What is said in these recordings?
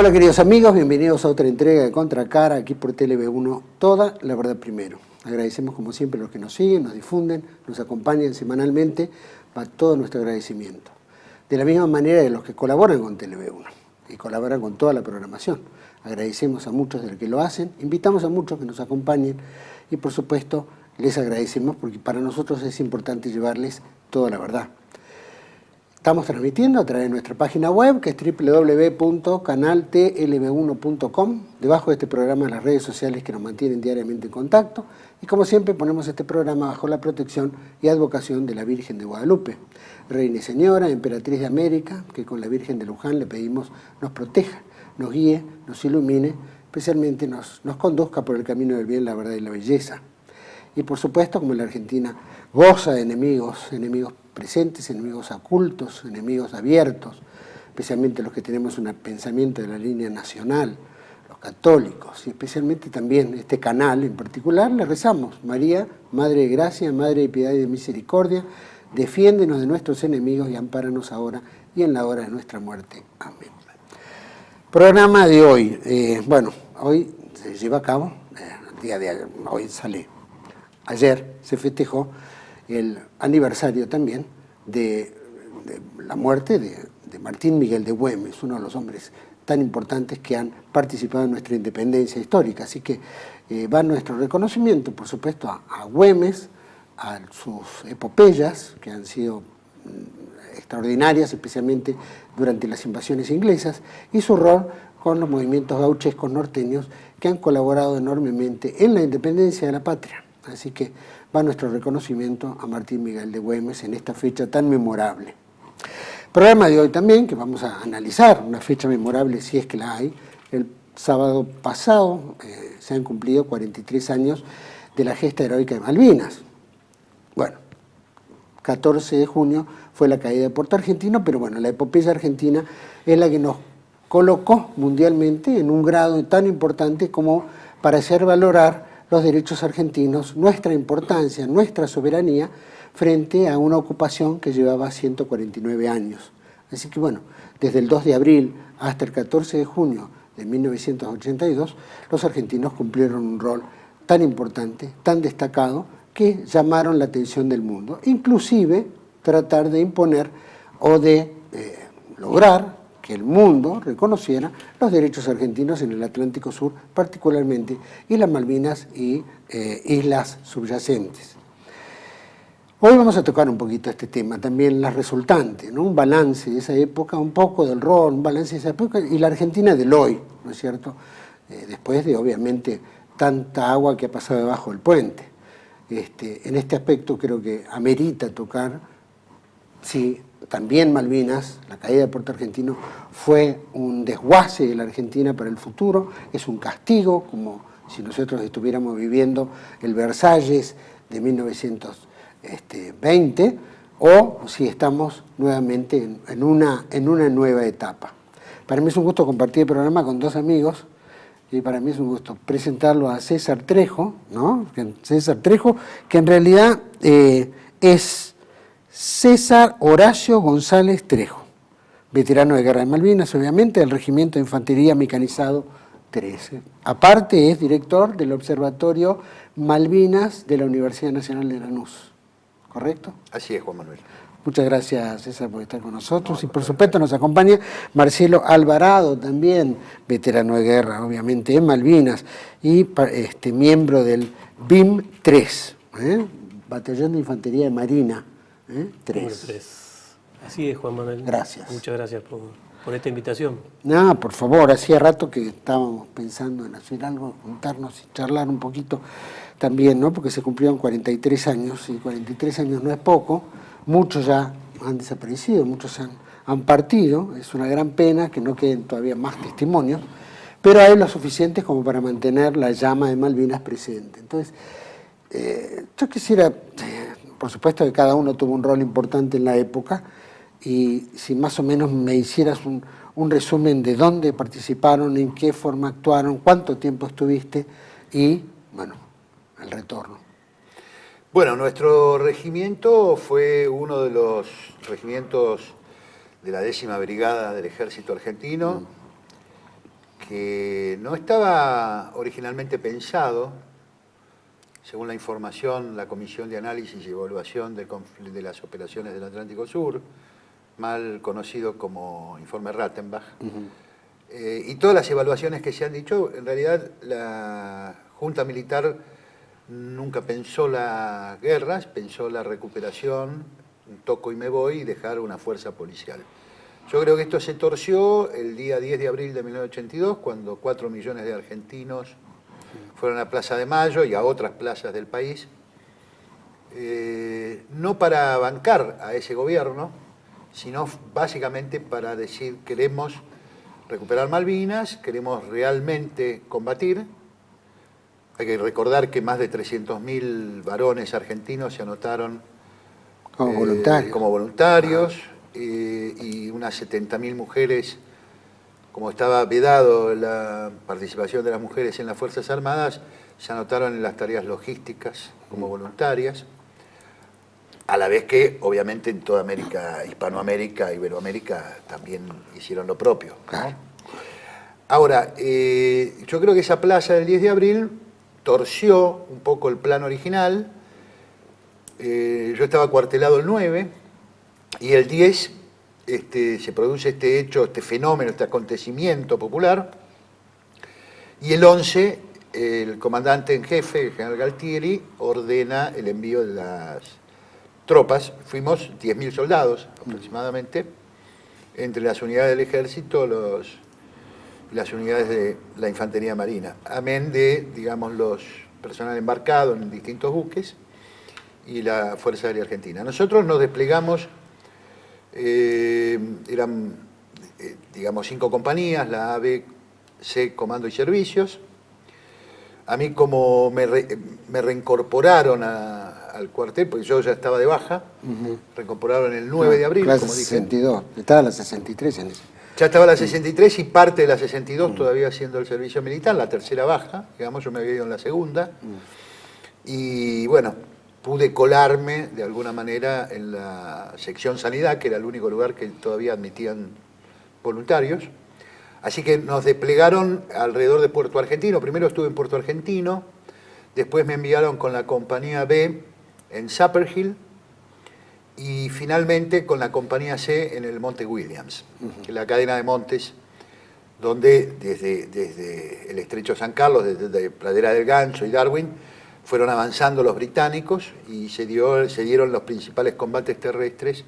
Hola queridos amigos, bienvenidos a otra entrega de Contracara, aquí por TLV1, toda la verdad primero. Agradecemos como siempre a los que nos siguen, nos difunden, nos acompañan semanalmente, va todo nuestro agradecimiento. De la misma manera de los que colaboran con TLV1 y colaboran con toda la programación. Agradecemos a muchos de los que lo hacen, invitamos a muchos que nos acompañen y por supuesto les agradecemos porque para nosotros es importante llevarles toda la verdad. Estamos transmitiendo a través de nuestra página web, que es www.canaltlv1.com. Debajo de este programa las redes sociales que nos mantienen diariamente en contacto. Y como siempre ponemos este programa bajo la protección y advocación de la Virgen de Guadalupe. Reina y Señora, Emperatriz de América, que con la Virgen de Luján le pedimos nos proteja, nos guíe, nos ilumine, especialmente nos conduzca por el camino del bien, la verdad y la belleza. Y por supuesto, como la Argentina goza de enemigos presentes, enemigos ocultos, enemigos abiertos, especialmente los que tenemos un pensamiento de la línea nacional, los católicos, y especialmente también este canal en particular, le rezamos: María, Madre de Gracia, Madre de Piedad y de Misericordia, defiéndenos de nuestros enemigos y ampáranos ahora y en la hora de nuestra muerte. Amén. Programa de hoy. Hoy se lleva a cabo, el día de ayer, hoy sale. Ayer se festejó el aniversario también de la muerte de Martín Miguel de Güemes, uno de los hombres tan importantes que han participado en nuestra independencia histórica. Así que va nuestro reconocimiento, por supuesto, a Güemes, a sus epopeyas, que han sido extraordinarias, especialmente durante las invasiones inglesas, y su rol con los movimientos gauchescos norteños que han colaborado enormemente en la independencia de la patria. Así que va nuestro reconocimiento a Martín Miguel de Güemes en esta fecha tan memorable. Programa de hoy también, que vamos a analizar una fecha memorable si es que la hay. El sábado pasado se han cumplido 43 años de la gesta heroica de Malvinas. Bueno, 14 de junio fue la caída de Puerto Argentino, pero bueno, la epopeya argentina es la que nos colocó mundialmente en un grado tan importante como para hacer valorar los derechos argentinos, nuestra importancia, nuestra soberanía, frente a una ocupación que llevaba 149 años. Así que bueno, desde el 2 de abril hasta el 14 de junio de 1982, los argentinos cumplieron un rol tan importante, tan destacado, que llamaron la atención del mundo. Inclusive tratar de imponer o de lograr que el mundo reconociera los derechos argentinos en el Atlántico Sur particularmente, y las Malvinas y islas subyacentes. Hoy vamos a tocar un poquito este tema, también las resultantes, ¿no? Un balance de esa época, un poco del rol, un balance de esa época y la Argentina del hoy, ¿no es cierto? Después de, obviamente, tanta agua que ha pasado debajo del puente. En este aspecto creo que amerita tocar si también Malvinas, la caída de Puerto Argentino, fue un desguace de la Argentina para el futuro, es un castigo, como si nosotros estuviéramos viviendo el Versalles de 1920, o si estamos nuevamente en una nueva etapa. Para mí es un gusto compartir el programa con dos amigos, y para mí es un gusto presentarlo a César Trejo, ¿no? César Trejo, que en realidad es César Horacio González Trejo, veterano de Guerra de Malvinas, obviamente, del Regimiento de Infantería Mecanizado 13. Aparte es director del Observatorio Malvinas de la Universidad Nacional de Lanús, ¿correcto? Así es, Juan Manuel. Muchas gracias, César, por estar con nosotros. Y por supuesto nos acompaña Marcelo Alvarado, también veterano de guerra, obviamente, en Malvinas, y miembro del BIM 3, Batallón de Infantería de Marina 3. Así es, Juan Manuel. Gracias. Muchas gracias por esta invitación. No, por favor, hacía rato que estábamos pensando en hacer algo, juntarnos y charlar un poquito también, ¿no? Porque se cumplieron 43 años, y 43 años no es poco. Muchos ya han desaparecido, muchos han partido. Es una gran pena que no queden todavía más testimonios, pero hay lo suficientes como para mantener la llama de Malvinas presente. Entonces, yo quisiera, por supuesto que cada uno tuvo un rol importante en la época, y si más o menos me hicieras un resumen de dónde participaron, en qué forma actuaron, cuánto tiempo estuviste y, bueno, el retorno. Bueno, nuestro regimiento fue uno de los regimientos de la 10ª Brigada del Ejército Argentino. que no estaba originalmente pensado, según la información, la Comisión de Análisis y Evaluación de las Operaciones del Atlántico Sur, mal conocido como Informe Rattenbach, y todas las evaluaciones que se han dicho, en realidad la Junta Militar nunca pensó las guerras, pensó la recuperación, un toco y me voy, y dejar una fuerza policial. Yo creo que esto se torció el día 10 de abril de 1982, cuando 4 millones de argentinos fueron a Plaza de Mayo y a otras plazas del país, no para bancar a ese gobierno, sino básicamente para decir queremos recuperar Malvinas, queremos realmente combatir. Hay que recordar que más de 300.000 varones argentinos se anotaron como voluntarios y unas 70.000 mujeres, como estaba vedado la participación de las mujeres en las Fuerzas Armadas, se anotaron en las tareas logísticas como voluntarias, a la vez que obviamente en toda América, Hispanoamérica, Iberoamérica también hicieron lo propio, ¿no? Ahora, yo creo que esa plaza del 10 de abril torció un poco el plan original. Yo estaba cuartelado el 9 y el 10 se produce este hecho, este fenómeno, este acontecimiento popular, y el 11 el comandante en jefe, el general Galtieri, ordena el envío de las tropas. Fuimos 10.000 soldados aproximadamente, entre las unidades del ejército y las unidades de la infantería marina, amén de, digamos, los personal embarcado en distintos buques y la Fuerza Aérea Argentina. Nosotros nos desplegamos, eran, digamos, 5 compañías, la ABC Comando y Servicios. A mí, como me reincorporaron al cuartel, porque yo ya estaba de baja, reincorporaron el 9 de abril, clase como dije. 62, estaba la 63 en ese. Ya estaba la 63 y parte de la 62 todavía haciendo el servicio militar, la tercera baja, digamos, yo me había ido en la segunda. Y bueno, pude colarme de alguna manera en la sección sanidad, que era el único lugar que todavía admitían voluntarios. Así que nos desplegaron alrededor de Puerto Argentino. Primero estuve en Puerto Argentino, después me enviaron con la compañía B en Sapperhill y finalmente con la compañía C en el Monte Williams, que es la cadena de montes donde desde el Estrecho San Carlos, desde Pradera del Ganso y Darwin, fueron avanzando los británicos y se dieron los principales combates terrestres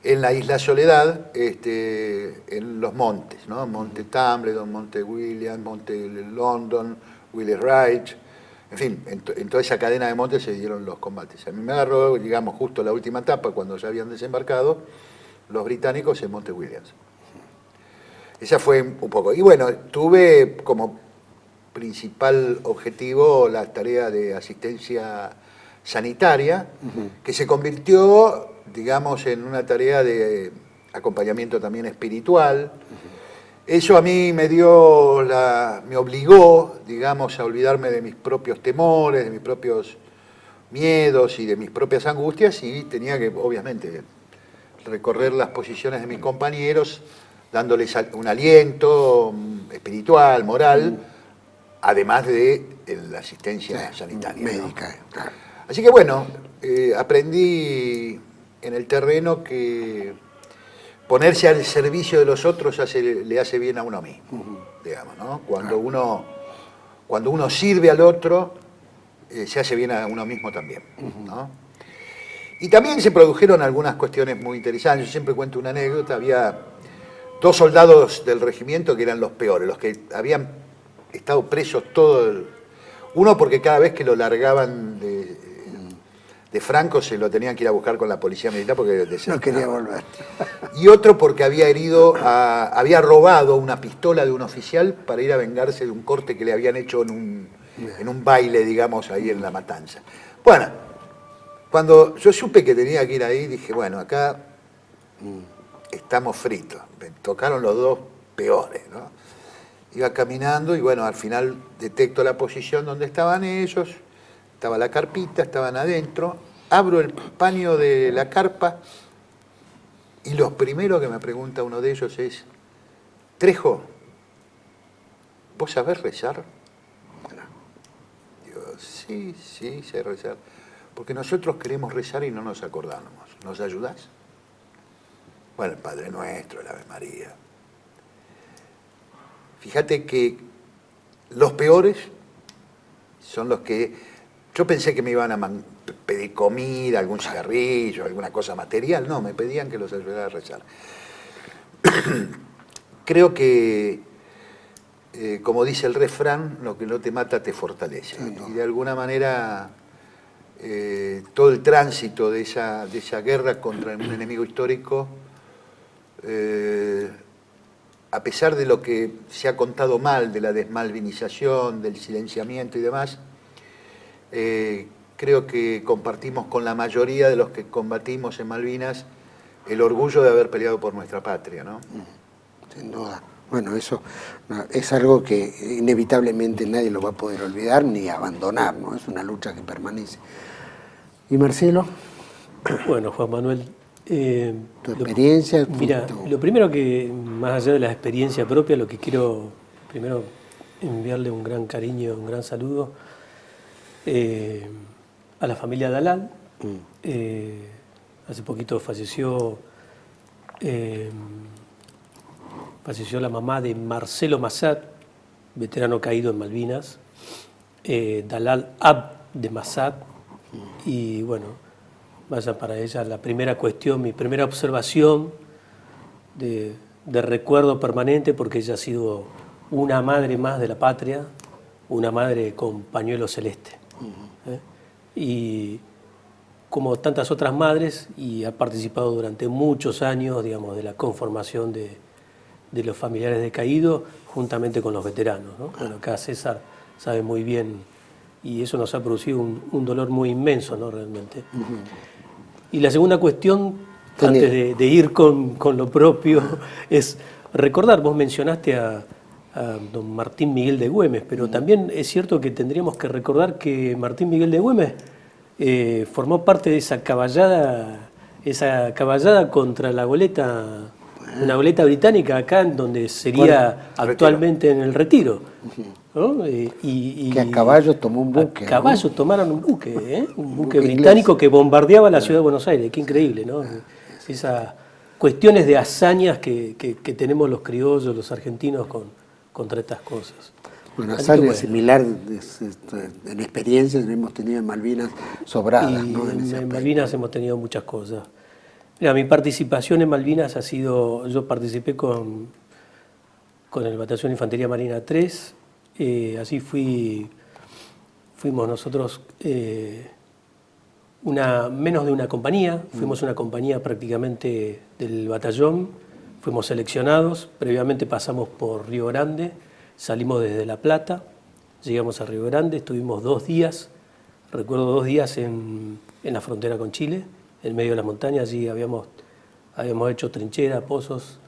en la Isla Soledad, en los montes, ¿no? Monte Tumbledon, Monte Williams, Monte London, Willis Wright, en fin, en toda esa cadena de montes se dieron los combates. A mí me agarró, digamos, justo la última etapa, cuando ya habían desembarcado los británicos en Monte Williams. Esa fue un poco. Y bueno, tuve como principal objetivo la tarea de asistencia sanitaria, que se convirtió, digamos, en una tarea de acompañamiento también espiritual. Eso a mí me obligó, digamos, a olvidarme de mis propios temores, de mis propios miedos y de mis propias angustias, y tenía que, obviamente, recorrer las posiciones de mis compañeros, dándoles un aliento espiritual, moral, además de la asistencia sanitaria, médica, ¿no? claro. Así que bueno, aprendí en el terreno que ponerse al servicio de los otros le hace bien a uno mismo, digamos, ¿no? Cuando uno sirve al otro, se hace bien a uno mismo también, ¿no? Y también se produjeron algunas cuestiones muy interesantes. Yo siempre cuento una anécdota. Había 2 soldados del regimiento que eran los peores, los que habían estado presos uno porque cada vez que lo largaban de Franco se lo tenían que ir a buscar con la policía militar porque no quería volver. Y otro porque había robado una pistola de un oficial para ir a vengarse de un corte que le habían hecho en un baile, digamos, ahí en La Matanza. Bueno, cuando yo supe que tenía que ir ahí, dije, bueno, acá estamos fritos. Me tocaron los 2 peores, ¿no? Iba caminando y bueno, al final detecto la posición donde estaban ellos, estaba la carpita, estaban adentro, abro el paño de la carpa y lo primero que me pregunta uno de ellos es, Trejo, ¿vos sabés rezar? Digo, sí, sé rezar. Porque nosotros queremos rezar y no nos acordamos. ¿Nos ayudás? Bueno, el Padre Nuestro, el Ave María. Fíjate que los peores son los que... Yo pensé que me iban a pedir comida, algún cigarrillo, alguna cosa material. No, me pedían que los ayudara a rezar. Creo que, como dice el refrán, lo que no te mata te fortalece. Sí, no. Y de alguna manera, todo el tránsito de esa guerra contra un enemigo histórico, a pesar de lo que se ha contado mal, de la desmalvinización, del silenciamiento y demás, creo que compartimos con la mayoría de los que combatimos en Malvinas el orgullo de haber peleado por nuestra patria, ¿no? Sin duda. Bueno, eso es algo que inevitablemente nadie lo va a poder olvidar ni abandonar, ¿no? Es una lucha que permanece. ¿Y Marcelo? Bueno, Juan Manuel, tu experiencia. Mira, lo primero que, más allá de la experiencia propia, lo que quiero primero enviarle un gran cariño, un gran saludo a la familia Dalal. Hace poquito falleció la mamá de Marcelo Massad, veterano caído en Malvinas, Dalal Abd de Massad, y bueno, vaya para ella la primera cuestión, mi primera observación de recuerdo permanente, porque ella ha sido una madre más de la patria, una madre con pañuelo celeste. Y como tantas otras madres, y ha participado durante muchos años, digamos, de la conformación de los familiares de caídos, juntamente con los veteranos, ¿no? Bueno, acá César sabe muy bien, y eso nos ha producido un dolor muy inmenso, ¿no? Realmente. Y la segunda cuestión, antes de ir con lo propio, es recordar, vos mencionaste a don Martín Miguel de Güemes, pero también es cierto que tendríamos que recordar que Martín Miguel de Güemes formó parte de esa caballada contra la goleta, una goleta británica acá, en donde sería actualmente en el Retiro, ¿no? Que a caballo tomó un buque. A caballo tomaron un buque, un buque británico que bombardeaba la ciudad de Buenos Aires. Qué increíble, ¿no? Esas cuestiones de hazañas que tenemos los criollos, los argentinos contra estas cosas. Bueno, hazañas similar en experiencias hemos tenido en Malvinas sobradas, ¿no? En Malvinas hemos tenido muchas cosas. Mira, mi participación en Malvinas ha sido, yo participé con el Batallón de Infantería Marina 3, así fuimos nosotros menos de una compañía, fuimos una compañía prácticamente del batallón, fuimos seleccionados, previamente pasamos por Río Grande, salimos desde La Plata, llegamos a Río Grande, estuvimos 2 días, recuerdo 2 días en la frontera con Chile, en medio de la montaña. Allí habíamos hecho trinchera, pozos,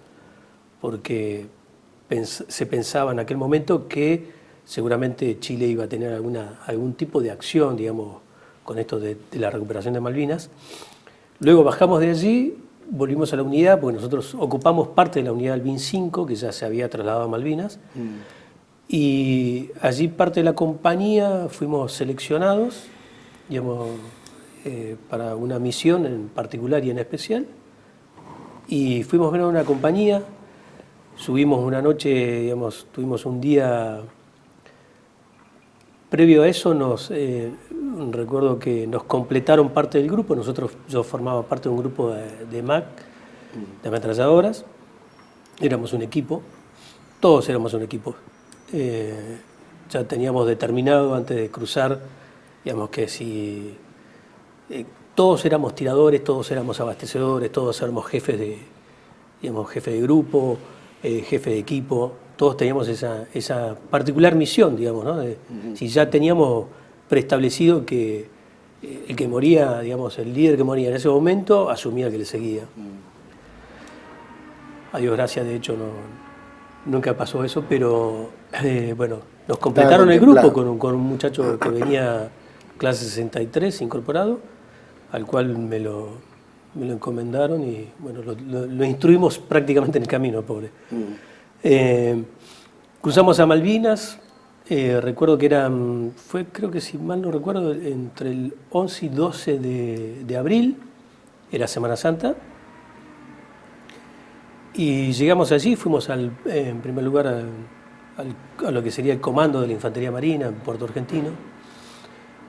porque se pensaba en aquel momento que seguramente Chile iba a tener algún tipo de acción, digamos, con esto de la recuperación de Malvinas. Luego bajamos de allí, volvimos a la unidad, porque nosotros ocupamos parte de la unidad del BIN 5, que ya se había trasladado a Malvinas, y allí parte de la compañía fuimos seleccionados, digamos, para una misión en particular y en especial, y fuimos a ver a una compañía, subimos una noche, digamos, tuvimos un día previo a eso, recuerdo que nos completaron parte del grupo, yo formaba parte de un grupo de MAC, de ametralladoras, éramos un equipo, todos éramos un equipo, ya teníamos determinado antes de cruzar, digamos que si todos éramos tiradores, todos éramos abastecedores, todos éramos jefes de grupo, jefe de equipo, todos teníamos esa particular misión, digamos, ¿no? Si ya teníamos preestablecido que el que moría, digamos, el líder que moría en ese momento, asumía que le seguía. A Dios gracias, de hecho, nunca pasó eso, pero bueno, nos completaron el grupo con un muchacho que venía clase 63, incorporado, al cual me lo encomendaron y bueno, lo instruimos prácticamente en el camino, pobre. Cruzamos a Malvinas, recuerdo que creo que si mal no recuerdo, entre el 11 y 12 de abril, era Semana Santa. Y llegamos allí, fuimos en primer lugar a lo que sería el comando de la Infantería Marina en Puerto Argentino.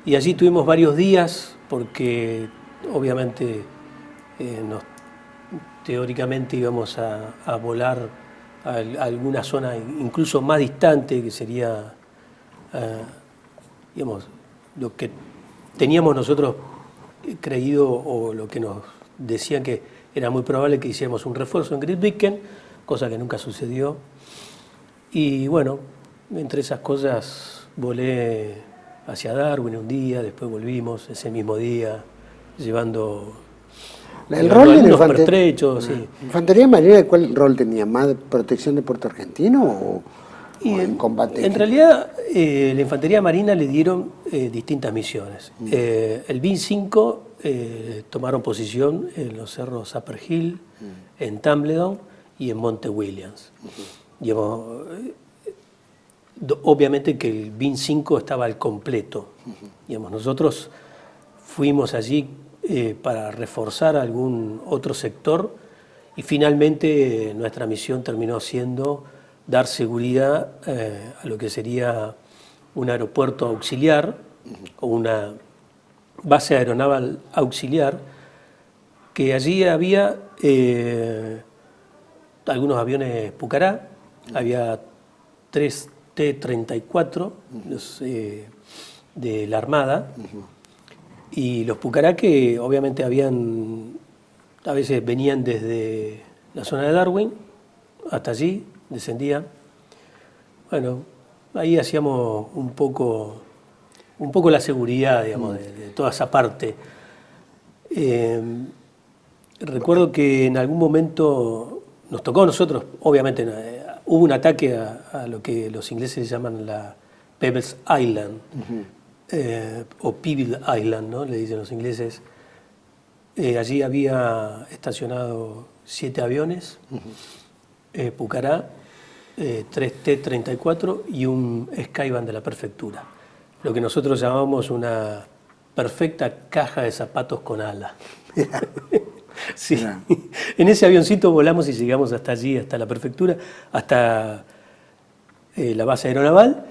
Y allí tuvimos varios días porque obviamente teóricamente íbamos a volar a alguna zona incluso más distante, que sería, digamos, lo que teníamos nosotros creído o lo que nos decían que era muy probable que hiciéramos un refuerzo en Grytviken, cosa que nunca sucedió. Y bueno, entre esas cosas volé hacia Darwin un día, después volvimos ese mismo día, llevando el rol de algunos pertrechos. Sí. ¿Infantería Marina cuál rol tenía? ¿Más de protección de Puerto Argentino o en combate? En realidad, la Infantería Marina le dieron distintas misiones. El BIN 5 tomaron posición en los cerros Upper Hill, en Tumbledon y en Monte Williams. Digamos, obviamente que el BIN 5 estaba al completo. Digamos, nosotros fuimos allí para reforzar algún otro sector y finalmente nuestra misión terminó siendo dar seguridad a lo que sería un aeropuerto auxiliar o una base aeronaval auxiliar, que allí había algunos aviones Pucará, había 3 T-34 de la Armada, y los Pucará que obviamente a veces venían desde la zona de Darwin hasta allí, descendían. Bueno, ahí hacíamos un poco la seguridad, digamos, de toda esa parte. Recuerdo que en algún momento nos tocó a nosotros, obviamente, hubo un ataque a lo que los ingleses llaman la Pebbles Island, o Pebble Island, ¿no? Le dicen los ingleses. Allí había estacionado 7 aviones, Pucará, 3 T-34 y un Skyvan de la prefectura, lo que nosotros llamamos una perfecta caja de zapatos con ala. Sí. En ese avioncito volamos y llegamos hasta allí, hasta la prefectura, hasta la base aeronaval,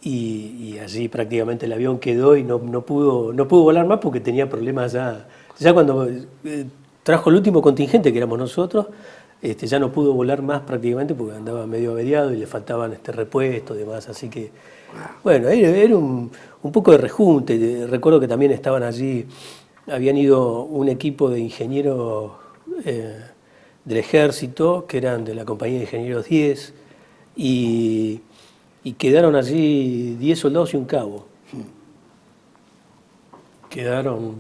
y allí prácticamente el avión quedó y no pudo volar más porque tenía problemas ya cuando trajo el último contingente, que éramos nosotros, ya no pudo volar más prácticamente porque andaba medio averiado y le faltaban repuestos y demás, así que bueno, era un poco de rejunte. Recuerdo que también estaban allí, habían ido un equipo de ingenieros del ejército, que eran de la compañía de ingenieros 10, y quedaron allí 10 soldados y un cabo. Quedaron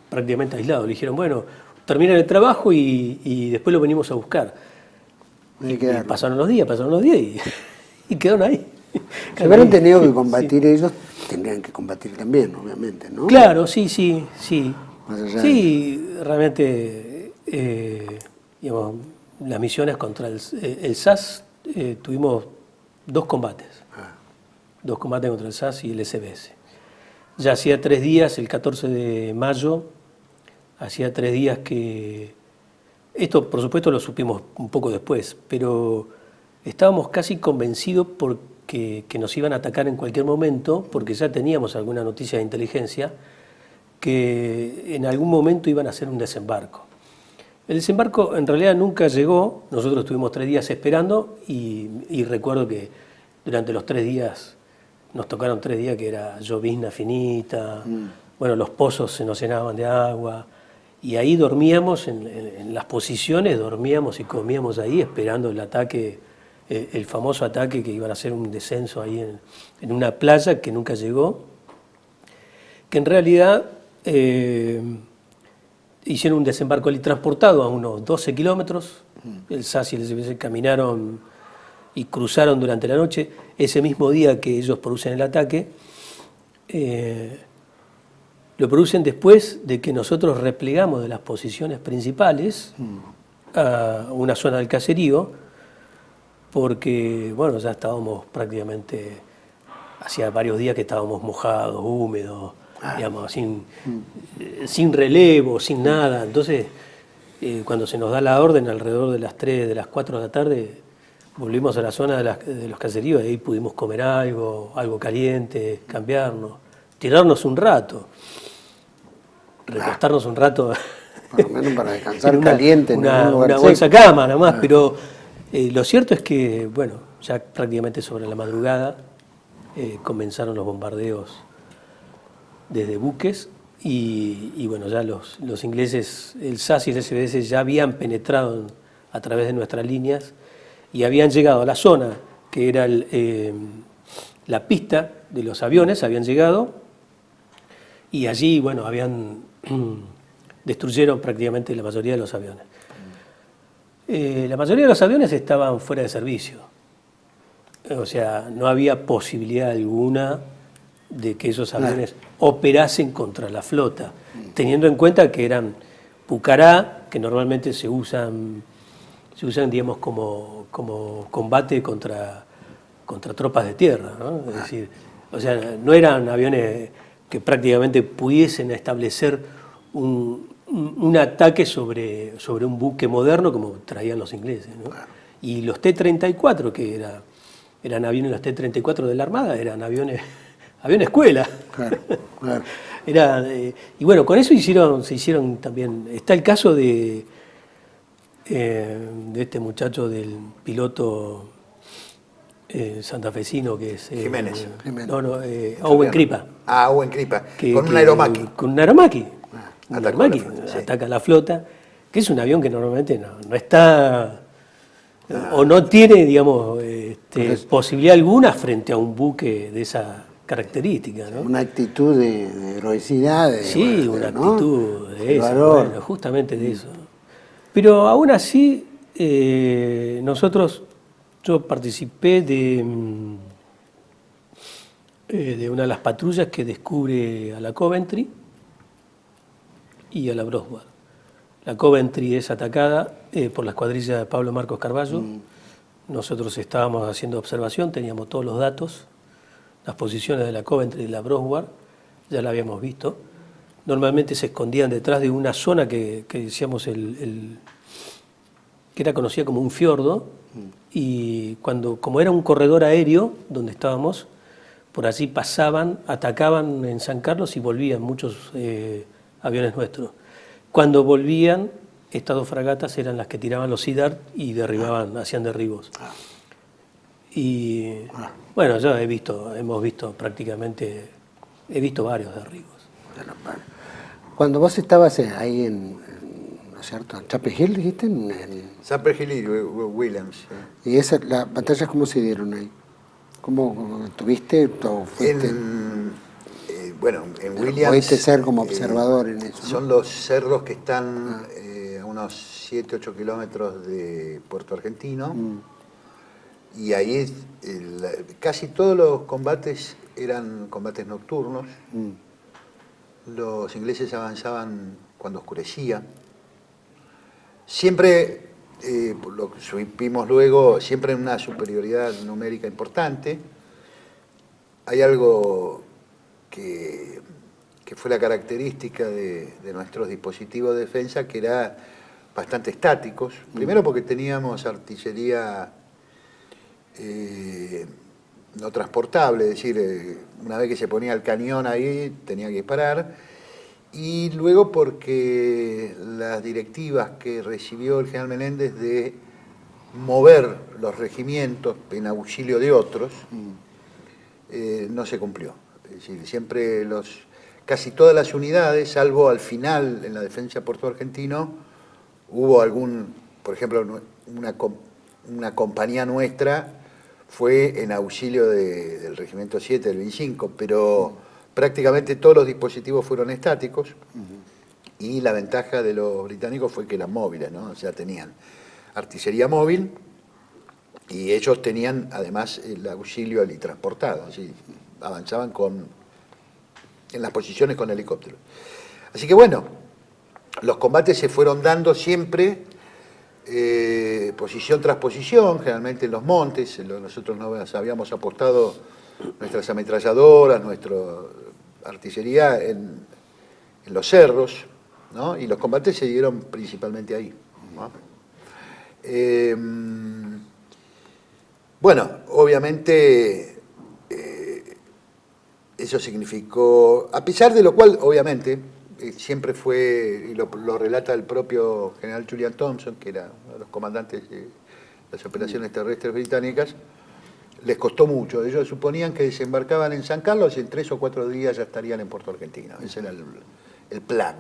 prácticamente aislados. Le dijeron, bueno, terminan el trabajo y después lo venimos a buscar. Y pasaron los días y quedaron ahí. Si hubieran tenido que combatir ellos, tendrían que combatir también, obviamente, ¿no? Claro, sí. Más allá Sí, realmente, digamos, las misiones contra el SAS, tuvimos 2 combates. 2 combates contra el SAS y el SBS. Ya hacía 3 días, el 14 de mayo, hacía 3 días que... Esto, por supuesto, lo supimos un poco después, pero estábamos casi convencidos que nos iban a atacar en cualquier momento, porque ya teníamos alguna noticia de inteligencia, que en algún momento iban a hacer un desembarco. El desembarco en realidad nunca llegó, nosotros estuvimos 3 días esperando y recuerdo que durante los 3 días, nos tocaron 3 días que era llovizna finita, bueno, los pozos se nos llenaban de agua, y ahí dormíamos, en las posiciones dormíamos y comíamos ahí esperando el ataque, el famoso ataque que iban a hacer un descenso ahí en una playa que nunca llegó, que en realidad hicieron un desembarco allí transportado a unos 12 kilómetros, el SAS y el SBS caminaron y cruzaron durante la noche, ese mismo día que ellos producen el ataque, lo producen después de que nosotros replegamos de las posiciones principales a una zona del caserío, porque, bueno, ya estábamos prácticamente, hacía varios días que estábamos mojados, húmedos, digamos, sin relevo, sin nada. Entonces, cuando se nos da la orden, alrededor de las 3, de las 4 de la tarde, volvimos a la zona de los caseríos y ahí pudimos comer algo caliente, cambiarnos, tirarnos un rato, recostarnos un rato. Por lo menos para descansar caliente en un lugar una seco. bolsa cama nada más, pero lo cierto es que, bueno, ya prácticamente sobre la madrugada comenzaron los bombardeos desde buques y bueno, ya los ingleses, el SAS y el SBS ya habían penetrado a través de nuestras líneas y habían llegado a la zona que era la pista de los aviones, habían llegado y allí, bueno, destruyeron prácticamente la mayoría de los aviones. La mayoría de los aviones estaban fuera de servicio. O sea, no había posibilidad alguna de que esos aviones operasen contra la flota, teniendo en cuenta que eran Pucará, que normalmente se usan digamos, como combate contra tropas de tierra, ¿no? Es decir, o sea, no eran aviones que prácticamente pudiesen establecer un ataque sobre un buque moderno como traían los ingleses, ¿no? Y los T-34, que eran aviones, los T-34 de la Armada, eran aviones escuela. Claro, claro. Y bueno, con eso se hicieron también. Está el caso de este muchacho del piloto santafesino que es Jiménez. Owen Cripa. Owen Cripa, con un Aeromaki. Con un Aeromaki. Atacó la flota, sí. Ataca la flota, que es un avión que normalmente no está o no tiene, digamos, posibilidad alguna frente a un buque de esa característica, ¿no? Una actitud de heroicidad. Sí, una actitud de eso, valor. bueno, justamente de eso. Pero aún así, yo participé de una de las patrullas que descubre a la Coventry y a la Broswell. La Coventry es atacada por la escuadrilla de Pablo Marcos Carballo. Nosotros estábamos haciendo observación, teníamos todos los datos, las posiciones de la Coventry y de la Broswell, ya la habíamos visto. Normalmente se escondían detrás de una zona que decíamos que era conocida como un fiordo, y como era un corredor aéreo donde estábamos, por allí pasaban, atacaban en San Carlos y volvían muchos aviones nuestros. Cuando volvían, estas dos fragatas eran las que tiraban los SIDART y derribaban, hacían derribos. Y bueno, ya he visto varios derribos. Cuando vos estabas ahí ¿no es cierto? ¿En Chapel Hill dijiste? Chapel Hill y Williams. ¿Y las batallas cómo se dieron ahí? ¿Cómo tuviste o fuiste? En Williams... ¿Pudiste ser como observador en eso? Son los cerros que están a unos 7-8 kilómetros de Puerto Argentino. Y ahí casi todos los combates eran combates nocturnos. Los ingleses avanzaban cuando oscurecía. Siempre, lo que supimos luego, siempre en una superioridad numérica importante. Hay algo que fue la característica de nuestros dispositivos de defensa, que era bastante estáticos. Primero porque teníamos artillería no transportable, es decir, una vez que se ponía el cañón ahí tenía que disparar, y luego porque las directivas que recibió el general Menéndez de mover los regimientos en auxilio de otros no se cumplió. Es decir, siempre casi todas las unidades, salvo al final en la defensa de Puerto Argentino, hubo por ejemplo, una compañía nuestra fue en auxilio del Regimiento 7 del 25, pero prácticamente todos los dispositivos fueron estáticos y la ventaja de los británicos fue que eran móviles, ¿no? O sea, tenían artillería móvil y ellos tenían además el auxilio helitransportado, así avanzaban en las posiciones con helicópteros. Así que bueno, los combates se fueron dando siempre posición tras posición, generalmente en los montes. Nosotros nos habíamos apostado nuestras ametralladoras, nuestra artillería en los cerros, ¿no? Y los combates se dieron principalmente ahí, ¿no? Bueno, obviamente eso significó, a pesar de lo cual, obviamente, siempre fue, y lo relata el propio general Julian Thompson, que era uno de los comandantes de las operaciones terrestres británicas, les costó mucho. Ellos suponían que desembarcaban en San Carlos y en 3 o 4 días ya estarían en Puerto Argentino. Ese era el plan.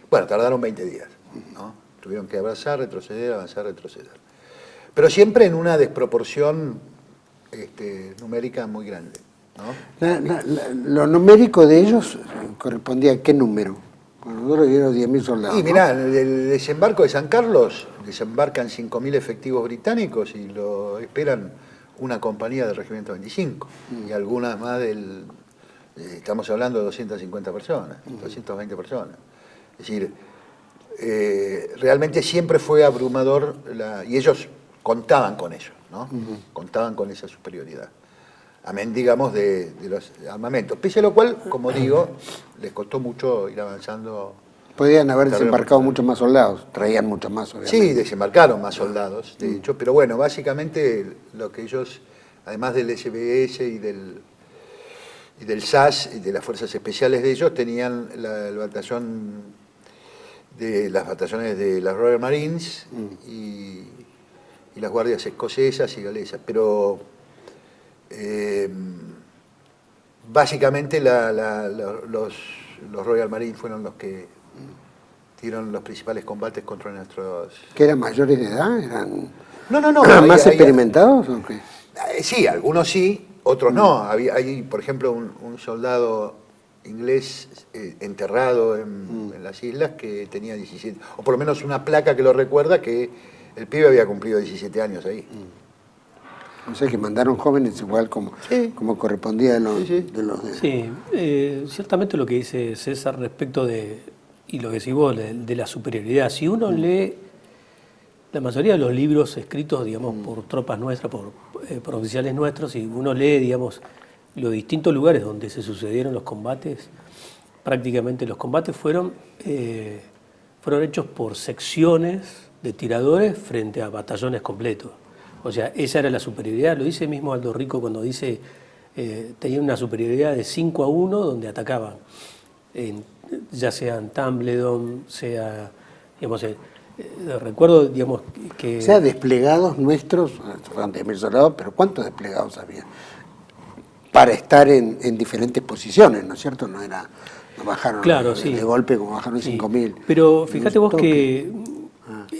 Bueno, tardaron 20 días, ¿no? Tuvieron que avanzar, retroceder, avanzar, retroceder. Pero siempre en una desproporción numérica muy grande, ¿no? Lo numérico de ellos correspondía a qué número. Bueno, nosotros dieron 10.000 soldados. Y mirá, el desembarco de San Carlos, desembarcan 5.000 efectivos británicos y lo esperan una compañía del Regimiento 25 y algunas más estamos hablando de 250 personas, 220 personas. Es decir, realmente siempre fue abrumador y ellos contaban con ello, ¿no? Contaban con esa superioridad. Amén, digamos, de los armamentos. Pese a lo cual, como digo, les costó mucho ir avanzando. Podían haber desembarcado muchos más soldados, traían muchos más, obviamente. Sí, desembarcaron más soldados, de hecho, pero bueno, básicamente lo que ellos, además del SBS y del SAS y de las fuerzas especiales de ellos, tenían el batallón las batallones de las Royal Marines y las guardias escocesas y galesas, pero básicamente los Royal Marines fueron los que dieron los principales combates contra nuestros... ¿Que eran mayores de edad? ¿Eran no, más experimentados o qué? Sí, algunos sí, otros no. Hay, por ejemplo, un soldado inglés enterrado en las islas que tenía 17, o por lo menos una placa que lo recuerda, que el pibe había cumplido 17 años ahí. O sea que mandaron jóvenes igual como correspondía de los... Sí, ciertamente lo que dice César respecto de, y lo que decís vos, de la superioridad. Si uno lee la mayoría de los libros escritos, digamos, por tropas nuestras, por oficiales nuestros, y uno lee, digamos, los distintos lugares donde se sucedieron los combates, prácticamente los combates fueron hechos por secciones de tiradores frente a batallones completos. O sea, esa era la superioridad, lo dice mismo Aldo Rico cuando dice, tenía una superioridad de 5-1 donde atacaban, ya sea en Tumbledon, sea, digamos, recuerdo, digamos, que... O sea, desplegados nuestros, fueron 10.000 soldados, pero ¿cuántos desplegados había? Para estar en diferentes posiciones, ¿no es cierto? No bajaron claro, sí, de golpe como bajaron sí. 5.000. Pero fíjate vos que,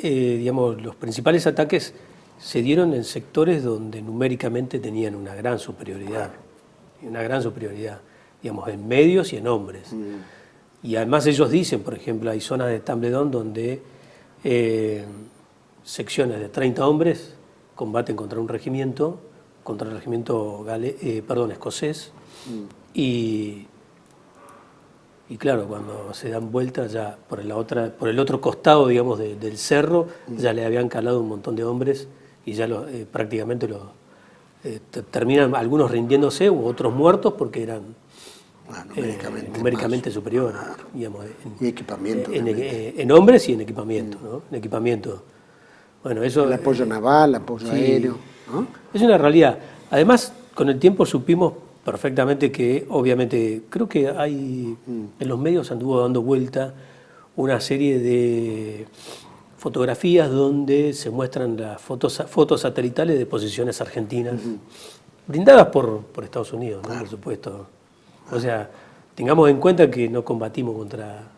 digamos, los principales ataques se dieron en sectores donde numéricamente tenían una gran superioridad, digamos, en medios y en hombres. Y además ellos dicen, por ejemplo, hay zonas de Tumbledon donde secciones de 30 hombres combaten contra el regimiento escocés, y claro, cuando se dan vuelta ya por el otro costado, digamos, del cerro, ya le habían calado un montón de hombres y ya prácticamente terminan algunos rindiéndose u otros muertos porque eran numéricamente superiores, digamos, y equipamiento en hombres y en equipamiento, ¿no? En equipamiento. Bueno, eso, el apoyo naval, apoyo aéreo, ¿no? Es una realidad. Además, con el tiempo supimos perfectamente que, obviamente, creo que hay, en los medios anduvo dando vuelta una serie de fotografías donde se muestran las fotos satelitales de posiciones argentinas, brindadas por Estados Unidos, ¿no? Claro. Por supuesto. O sea, tengamos en cuenta que no combatimos contra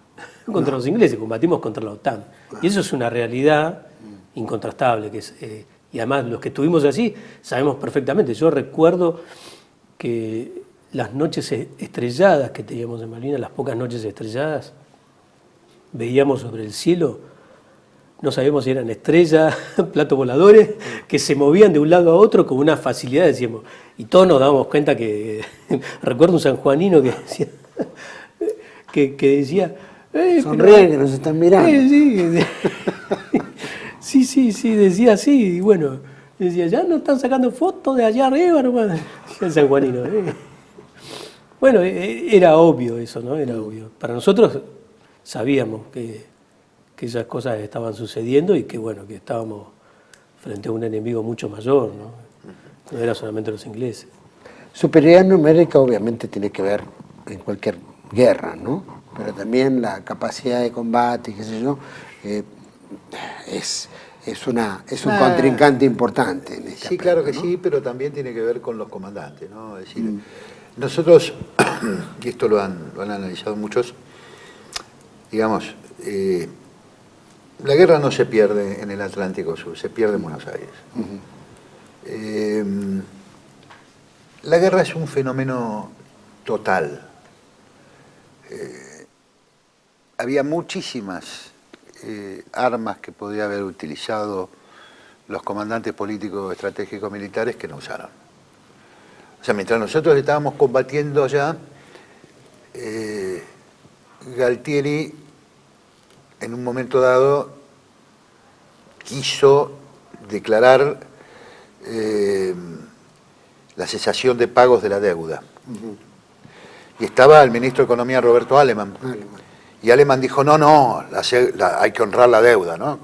los ingleses, combatimos contra la OTAN. Y eso es una realidad incontrastable, y además los que estuvimos allí sabemos perfectamente. Yo recuerdo que las noches estrelladas que teníamos en Malvinas, las pocas noches estrelladas, veíamos sobre el cielo, no sabíamos si eran estrellas, platos voladores, que se movían de un lado a otro con una facilidad, decíamos, y todos nos dábamos cuenta que, recuerdo un sanjuanino que decía, que decía, sonríen que nos están mirando. Sí, Sí, decía así, y bueno, decía, ya no están sacando fotos de allá arriba nomás, decía el sanjuanino. Bueno, era obvio eso, ¿no? Era obvio. Para nosotros sabíamos que esas cosas estaban sucediendo y que, bueno, que estábamos frente a un enemigo mucho mayor, ¿no? No era solamente los ingleses. Superioridad numérica obviamente tiene que ver en cualquier guerra, ¿no? Pero también la capacidad de combate, qué sé yo, es un contrincante importante en este Sí, aspecto, claro que ¿no? sí, pero también tiene que ver con los comandantes, ¿no? Es decir, nosotros, y esto lo han analizado muchos, digamos, la guerra no se pierde en el Atlántico Sur, se pierde en Buenos Aires. La guerra es un fenómeno total. Había muchísimas armas que podía haber utilizado los comandantes políticos, estratégicos, militares que no usaron. O sea, mientras nosotros estábamos combatiendo allá, Galtieri en un momento dado quiso declarar la cesación de pagos de la deuda. Y estaba el ministro de Economía, Roberto Alemann. Y Alemann dijo, no, hay que honrar la deuda, ¿no?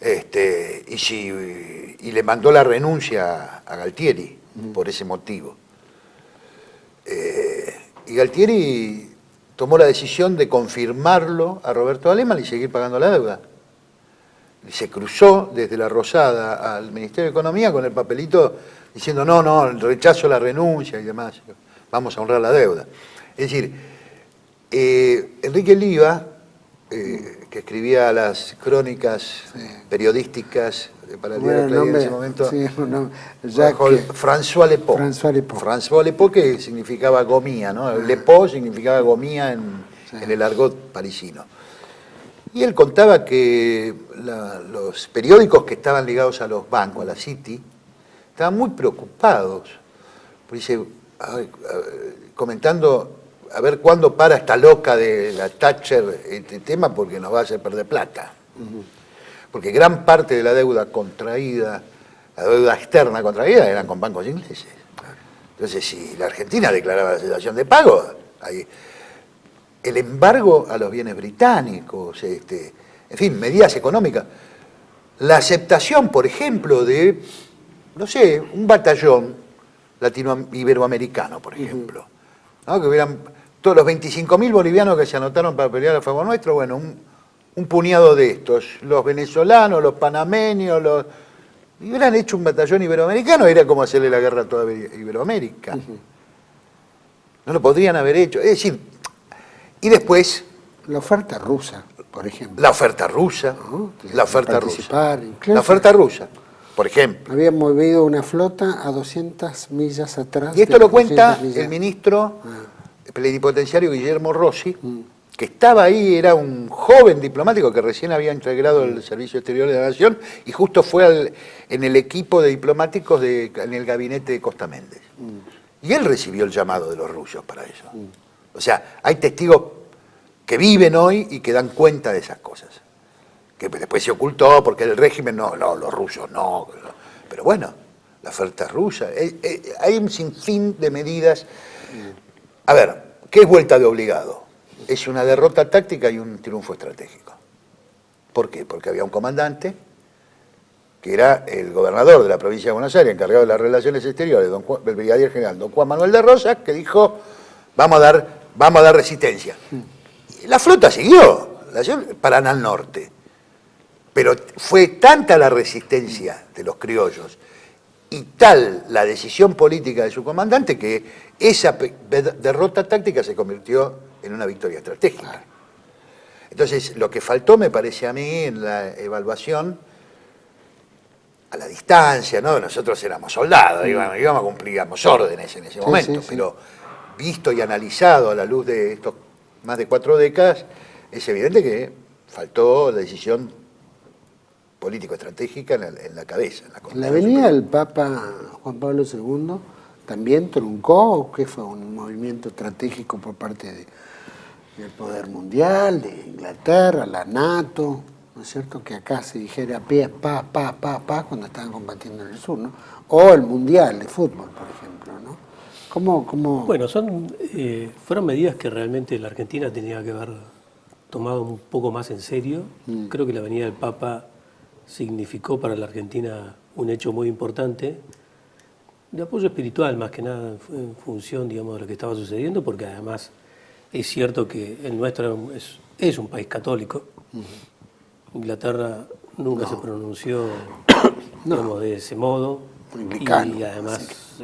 Y le mandó la renuncia a Galtieri por ese motivo. Y Galtieri tomó la decisión de confirmarlo a Roberto Alemann y seguir pagando la deuda. Y se cruzó desde la Rosada al Ministerio de Economía con el papelito diciendo, no, rechazo la renuncia y demás, vamos a honrar la deuda. Es decir, Enrique Liva, que escribía las crónicas periodísticas para el diario Clarín en ese momento, sí, François Lepot. François Lepot, que significaba gomía, ¿no? Lepot significaba gomía en el argot parisino. Y él contaba que los periódicos que estaban ligados a los bancos, a la City, estaban muy preocupados. Dice, comentando, a ver cuándo para esta loca de la Thatcher este tema, porque nos va a hacer perder plata. Porque gran parte de la deuda contraída, la deuda externa contraída, eran con bancos ingleses. Entonces, si la Argentina declaraba la cesación de pago, el embargo a los bienes británicos, en fin, medidas económicas. La aceptación, por ejemplo, de, no sé, un batallón iberoamericano, por ejemplo, ¿no? Que hubieran todos los 25.000 bolivianos que se anotaron para pelear a favor nuestro, bueno, un puñado de estos, los venezolanos, los panameños, y hubieran hecho un batallón iberoamericano, era como hacerle la guerra a toda Iberoamérica. No lo podrían haber hecho. Es decir, y después... La oferta rusa, por ejemplo. La oferta rusa. ¿No? La oferta rusa. Incluso, la oferta rusa, por ejemplo. Habían movido una flota a 200 millas atrás. Y esto lo cuenta el ministro plenipotenciario Guillermo Rossi, que estaba ahí, era un joven diplomático que recién había integrado el Servicio Exterior de la Nación y justo fue en el equipo de diplomáticos en el gabinete de Costa Méndez. Y él recibió el llamado de los rusos para eso. O sea, hay testigos que viven hoy y que dan cuenta de esas cosas. Que después se ocultó porque el régimen, no, los rusos no. Pero bueno, la oferta rusa. Hay un sinfín de medidas. A ver, ¿qué es vuelta de obligado? Es una derrota táctica y un triunfo estratégico. ¿Por qué? Porque había un comandante que era el gobernador de la provincia de Buenos Aires, encargado de las relaciones exteriores, el brigadier general don Juan Manuel de Rosas, que dijo, vamos a dar resistencia. Y la flota siguió para al norte. Pero fue tanta la resistencia de los criollos y tal la decisión política de su comandante que esa derrota táctica se convirtió en una victoria estratégica. Entonces, lo que faltó, me parece a mí, en la evaluación, a la distancia, ¿no? Nosotros éramos soldados, íbamos a cumplir órdenes en ese momento, pero visto y analizado a la luz de estos más de 4 décadas, es evidente que faltó la decisión político-estratégica en la cabeza. ¿La venida del Papa Juan Pablo II también truncó o qué fue un movimiento estratégico por parte del poder mundial, de Inglaterra, la NATO? ¿no es cierto?, que acá se dijera paz cuando estaban combatiendo en el sur, ¿no? O el Mundial de fútbol, por ejemplo, ¿no? ¿Cómo? Bueno, fueron medidas que realmente la Argentina tenía que haber tomado un poco más en serio. Creo que la venida del Papa significó para la Argentina un hecho muy importante, de apoyo espiritual más que nada en función, digamos, de lo que estaba sucediendo, porque además es cierto que el nuestro es un país católico. Inglaterra nunca se pronunció, digamos, de ese modo. Anglicano, Y además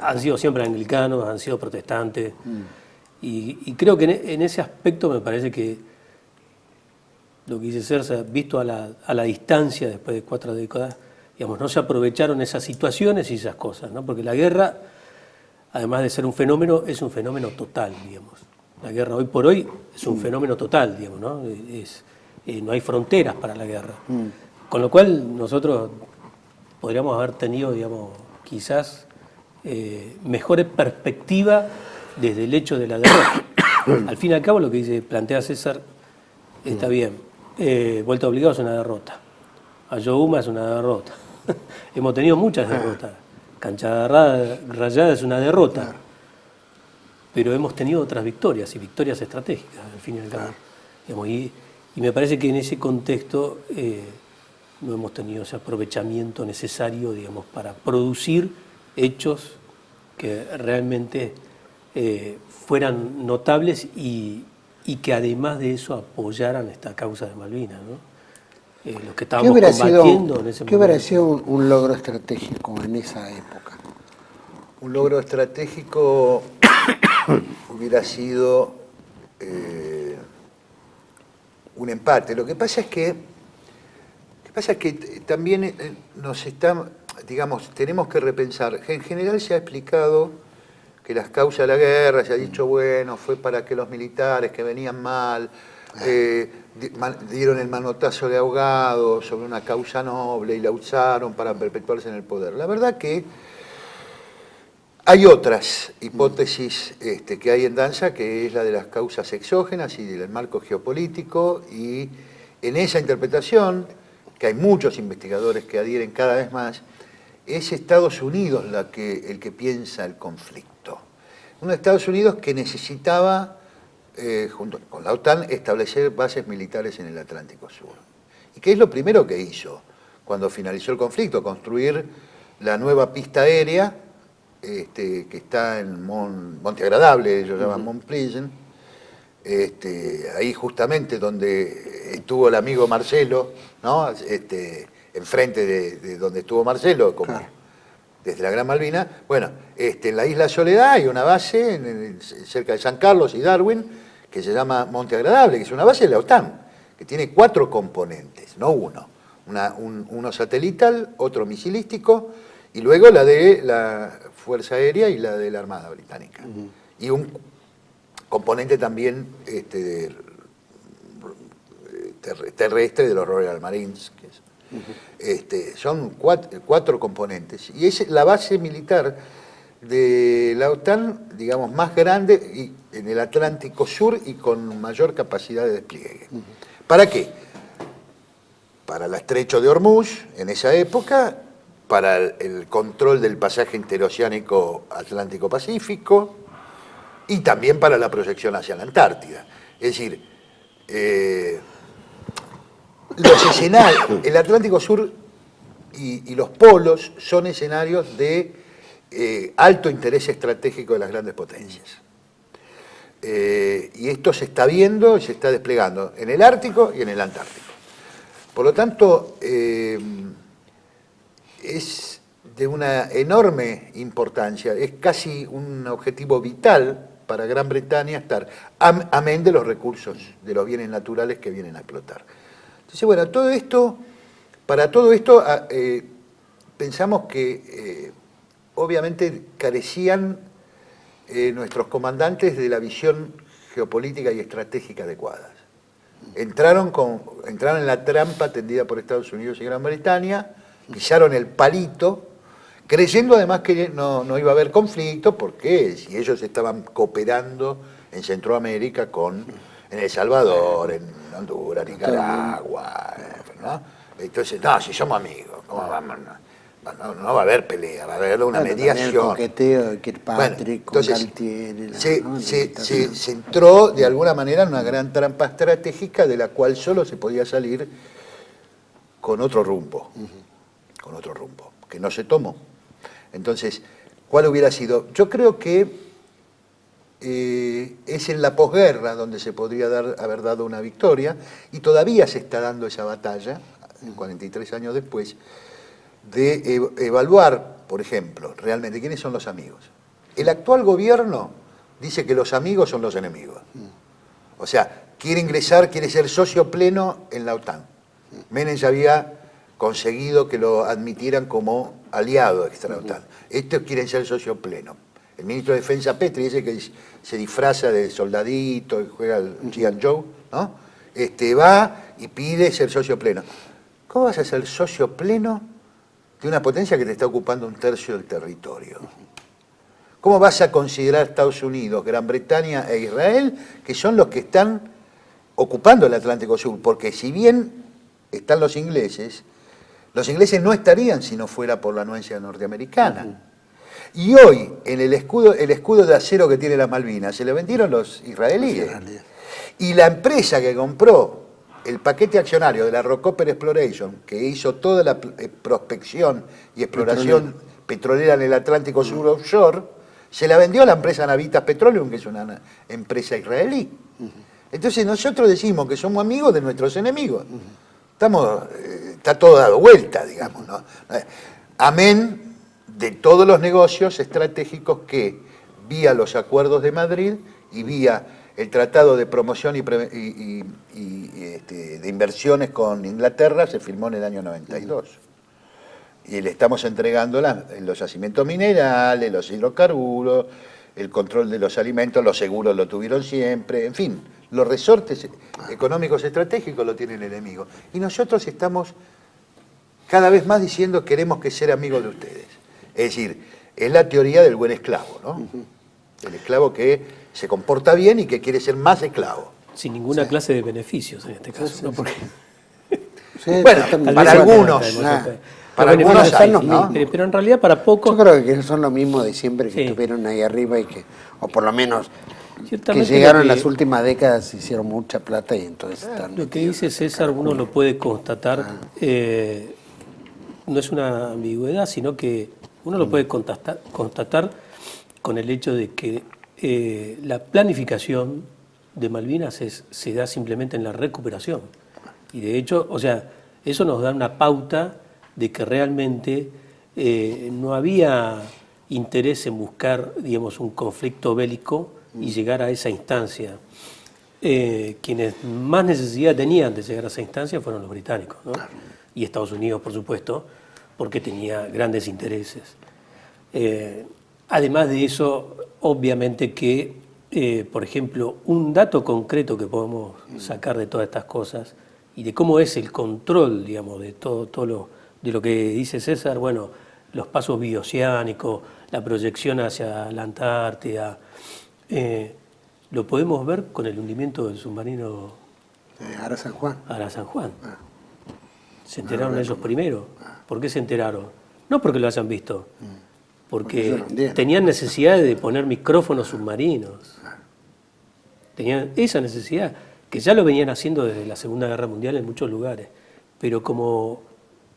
han sido siempre anglicanos, han sido protestantes. Y creo que en ese aspecto me parece que lo que dice Cerza, visto a la distancia después de 4 décadas, digamos, no se aprovecharon esas situaciones y esas cosas, ¿no? Porque la guerra, además de ser un fenómeno, es un fenómeno total, digamos. La guerra hoy por hoy es un fenómeno total, digamos, ¿no? No hay fronteras para la guerra. Con lo cual nosotros podríamos haber tenido, digamos, quizás mejores perspectivas desde el hecho de la derrota. Al fin y al cabo, lo que plantea César está bien. Vuelta obligada es una derrota. Ayohuma es una derrota. Hemos tenido muchas derrotas. Cancha Rayada es una derrota. Pero hemos tenido otras victorias, y victorias estratégicas, al fin y al cabo. Digamos, y me parece que en ese contexto no hemos tenido ese aprovechamiento necesario, digamos, para producir hechos que realmente fueran notables y que además de eso apoyaran esta causa de Malvinas, ¿no? Los que estábamos combatiendo en ese momento. ¿Qué hubiera sido un logro estratégico en esa época? Un logro estratégico hubiera sido un empate. Lo que pasa es que también tenemos que repensar. En general se ha explicado que las causas de la guerra, se ha dicho, bueno, fue para que los militares que venían mal dieron el manotazo de ahogado sobre una causa noble y la usaron para perpetuarse en el poder. La verdad que hay otras hipótesis que hay en danza, que es la de las causas exógenas y del marco geopolítico, y en esa interpretación, que hay muchos investigadores que adhieren cada vez más, es Estados Unidos el que piensa el conflicto. Un Estados Unidos que necesitaba, junto con la OTAN, establecer bases militares en el Atlántico Sur. ¿Y qué es lo primero que hizo cuando finalizó el conflicto? Construir la nueva pista aérea, que está en Monte Agradable, ellos llaman Mont Pleasant, ahí justamente donde estuvo el amigo Marcelo, ¿no? Enfrente de donde estuvo Marcelo, como desde la Gran Malvina. Bueno, en la Isla Soledad hay una base cerca de San Carlos y Darwin que se llama Monte Agradable, que es una base de la OTAN, que tiene 4 componentes, no uno. Uno satelital, otro misilístico, y luego la de la Fuerza Aérea y la de la Armada Británica. Y un componente también terrestre de los Royal Marines, que son 4 componentes. Y es la base militar de la OTAN, digamos, más grande en el Atlántico Sur y con mayor capacidad de despliegue. ¿Para qué? Para el estrecho de Hormuz, en esa época, para el control del pasaje interoceánico Atlántico-Pacífico y también para la proyección hacia la Antártida. Es decir, los escenarios, el Atlántico Sur y los polos son escenarios de alto interés estratégico de las grandes potencias. Y esto se está viendo y se está desplegando en el Ártico y en el Antártico. Por lo tanto, es de una enorme importancia, es casi un objetivo vital para Gran Bretaña estar, amén de los recursos, de los bienes naturales que vienen a explotar. Entonces, bueno, para todo esto pensamos que obviamente carecían nuestros comandantes de la visión geopolítica y estratégica adecuadas. Entraron en la trampa tendida por Estados Unidos y Gran Bretaña, pisaron el palito, creyendo además que no iba a haber conflicto, porque si ellos estaban cooperando en Centroamérica en El Salvador, en Honduras, Nicaragua, ¿no? Entonces, no, si somos amigos, ¿cómo vamos? No va a haber pelea, va a haber una mediación. El coqueteo de Kirkpatrick con entonces, Galtieri. Se entró de alguna manera en una gran trampa estratégica de la cual solo se podía salir con otro rumbo, que no se tomó. Entonces, ¿cuál hubiera sido? Yo creo que es en la posguerra donde se podría haber dado una victoria, y todavía se está dando esa batalla, 43 años después, de evaluar, por ejemplo, realmente quiénes son los amigos. El actual gobierno dice que los amigos son los enemigos. O sea, quiere ser socio pleno en la OTAN. Menem ya había conseguido que lo admitieran como aliado extra OTAN. Estos quieren ser socio pleno. El ministro de Defensa Petri, ese que se disfraza de soldadito y juega al G.I. Joe, ¿no? Va y pide ser socio pleno. ¿Cómo vas a ser socio pleno de una potencia que te está ocupando 1/3 del territorio? ¿Cómo vas a considerar a Estados Unidos, Gran Bretaña e Israel, que son los que están ocupando el Atlántico Sur? Porque si bien están los ingleses no estarían si no fuera por la anuencia norteamericana. Y hoy, en el escudo de acero que tiene las Malvinas, se le vendieron los israelíes. Y la empresa que compró el paquete accionario de la Rockefeller Exploration, que hizo toda la prospección y exploración petrolera en el Atlántico Sur offshore, se la vendió a la empresa Navitas Petroleum, que es una empresa israelí. Entonces nosotros decimos que somos amigos de nuestros enemigos. Está todo dado vuelta, digamos, ¿no? Amén de todos los negocios estratégicos que, vía los acuerdos de Madrid y vía el Tratado de Promoción y de Inversiones con Inglaterra, se firmó en el año 92. Y le estamos entregando los yacimientos minerales, los hidrocarburos, el control de los alimentos, los seguros lo tuvieron siempre, en fin, los resortes económicos estratégicos lo tiene el enemigo. Y nosotros estamos cada vez más diciendo queremos ser amigos de ustedes. Es decir, es la teoría del buen esclavo, ¿no? El esclavo que se comporta bien y que quiere ser más esclavo. Sin ninguna clase de beneficios en este caso, ¿no? Porque bueno, para algunos. Para algunos hay, ¿no? Pero en realidad para pocos... Yo creo que son lo mismo de siempre que estuvieron ahí arriba y o por lo menos, que llegaron en las últimas décadas, hicieron mucha plata y entonces están... Lo que dice César, uno lo puede constatar, no es una ambigüedad, sino que uno lo puede constatar con el hecho de que la planificación de Malvinas se da simplemente en la recuperación. Y de hecho, o sea, eso nos da una pauta de que realmente no había interés en buscar, digamos, un conflicto bélico y llegar a esa instancia. Quienes más necesidad tenían de llegar a esa instancia fueron los británicos, ¿no? Y Estados Unidos, por supuesto, porque tenía grandes intereses. Además de eso, obviamente que, por ejemplo, un dato concreto que podemos sacar de todas estas cosas y de cómo es el control, digamos, de todo de lo que dice César, bueno, los pasos bioceánicos, la proyección hacia la Antártida, lo podemos ver con el hundimiento del submarino Ara San Juan. Ara San Juan. Se enteraron ellos primero. ¿Por qué se enteraron? No porque lo hayan visto, porque tenían necesidad de poner micrófonos submarinos. Tenían esa necesidad, que ya lo venían haciendo desde la Segunda Guerra Mundial en muchos lugares, pero como,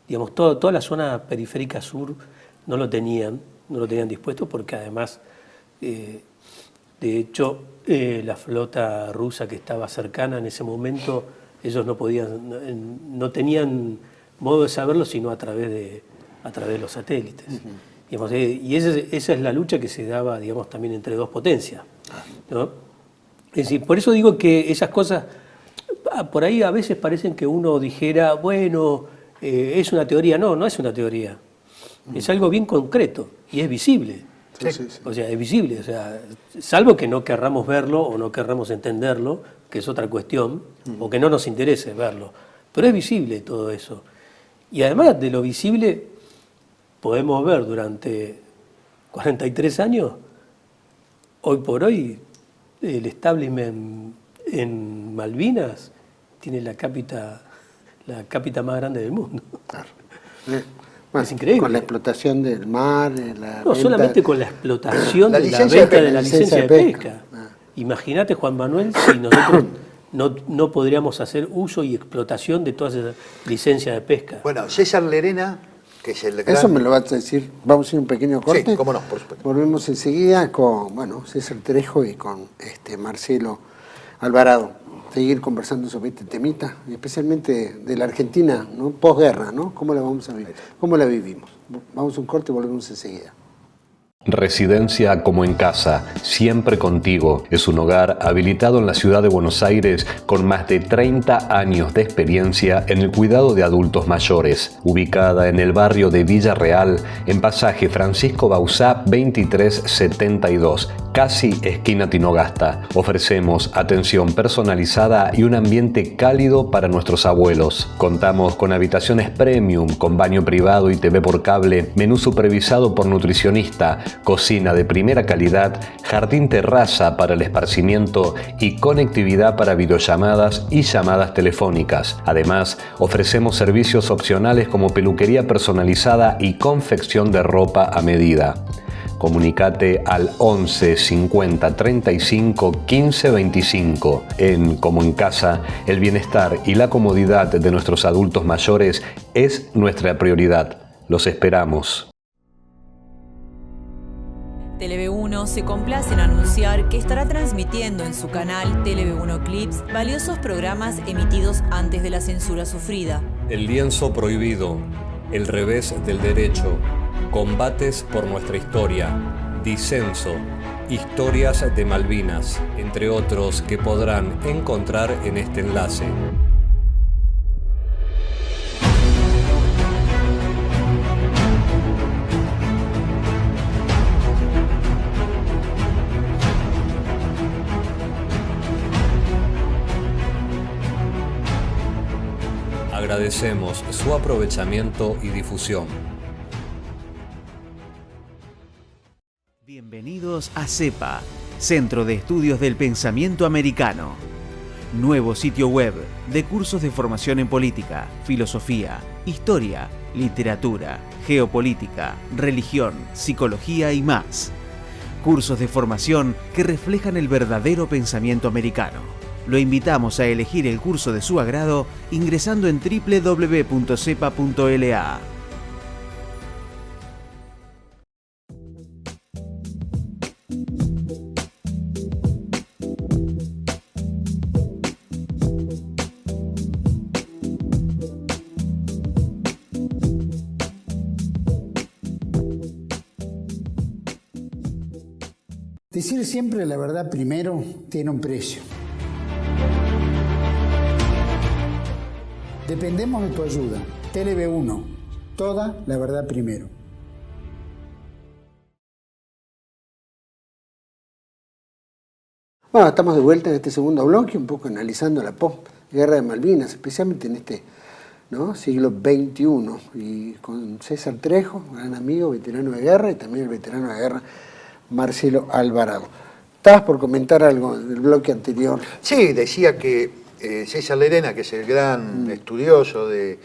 digamos, toda la zona periférica sur no lo tenían dispuesto, porque además, de hecho, la flota rusa que estaba cercana en ese momento, ellos no tenían modo de saberlo sino a través de los satélites. Digamos, y esa es la lucha que se daba, digamos, también entre dos potencias, ¿no? Es decir, por eso digo que esas cosas, por ahí a veces parecen que uno dijera, bueno, es una teoría. No es una teoría. Es algo bien concreto y es visible. Sí. O sea, es visible. O sea, salvo que no querramos verlo o no querramos entenderlo, que es otra cuestión, o que no nos interese verlo. Pero es visible todo eso. Y además de lo visible, podemos ver durante 43 años, hoy por hoy, el establishment en Malvinas tiene la cápita la cápita más grande del mundo. Claro. Bueno, Es increíble. Con la explotación del mar, No, solamente con la explotación La de la licencia de venta de pesca. la licencia de pesca. Imagínate, Juan Manuel, si nosotros no podríamos hacer uso y explotación de todas esas licencias de pesca. Bueno, César Lerena, que es el gran... Eso me lo vas a decir. Vamos a hacer un pequeño corte. Sí, cómo no, por supuesto. Volvemos enseguida con César Trejo y con Marcelo Alvarado. Seguir conversando sobre este temita, especialmente de la Argentina, ¿no? Posguerra, ¿no? ¿Cómo la vamos a vivir? ¿Cómo la vivimos? Vamos a un corte y volvemos enseguida. Residencia como en casa, siempre contigo. Es un hogar habilitado en la ciudad de Buenos Aires con más de 30 años de experiencia en el cuidado de adultos mayores. Ubicada en el barrio de Villa Real, en pasaje Francisco Bauzá 2372, casi esquina Tinogasta. Ofrecemos atención personalizada y un ambiente cálido para nuestros abuelos. Contamos con habitaciones premium, con baño privado y TV por cable, menú supervisado por nutricionista, cocina de primera calidad, jardín terraza para el esparcimiento y conectividad para videollamadas y llamadas telefónicas. Además, ofrecemos servicios opcionales como peluquería personalizada y confección de ropa a medida. Comunicate al 11 50 35 15 25. En Como en Casa, el bienestar y la comodidad de nuestros adultos mayores es nuestra prioridad. Los esperamos. TLV1 se complace en anunciar que estará transmitiendo en su canal TLV1 Clips valiosos programas emitidos antes de la censura sufrida. El lienzo prohibido, el revés del derecho, combates por nuestra historia, disenso, historias de Malvinas, entre otros que podrán encontrar en este enlace. Agradecemos su aprovechamiento y difusión. Bienvenidos a CEPA, Centro de Estudios del Pensamiento Americano. Nuevo sitio web de cursos de formación en política, filosofía, historia, literatura, geopolítica, religión, psicología y más. Cursos de formación que reflejan el verdadero pensamiento americano. Lo invitamos a elegir el curso de su agrado ingresando en www.cepa.la. Decir siempre la verdad primero tiene un precio. Dependemos de tu ayuda. TLV1, toda la verdad primero. Bueno, estamos de vuelta en este segundo bloque, un poco analizando la posguerra de Malvinas, especialmente en este siglo XXI, y con César Trejo, gran amigo, veterano de guerra, y también el veterano de guerra Marcelo Alvarado. ¿Estabas por comentar algo del bloque anterior? Sí, decía que César Lerena, que es el gran estudioso de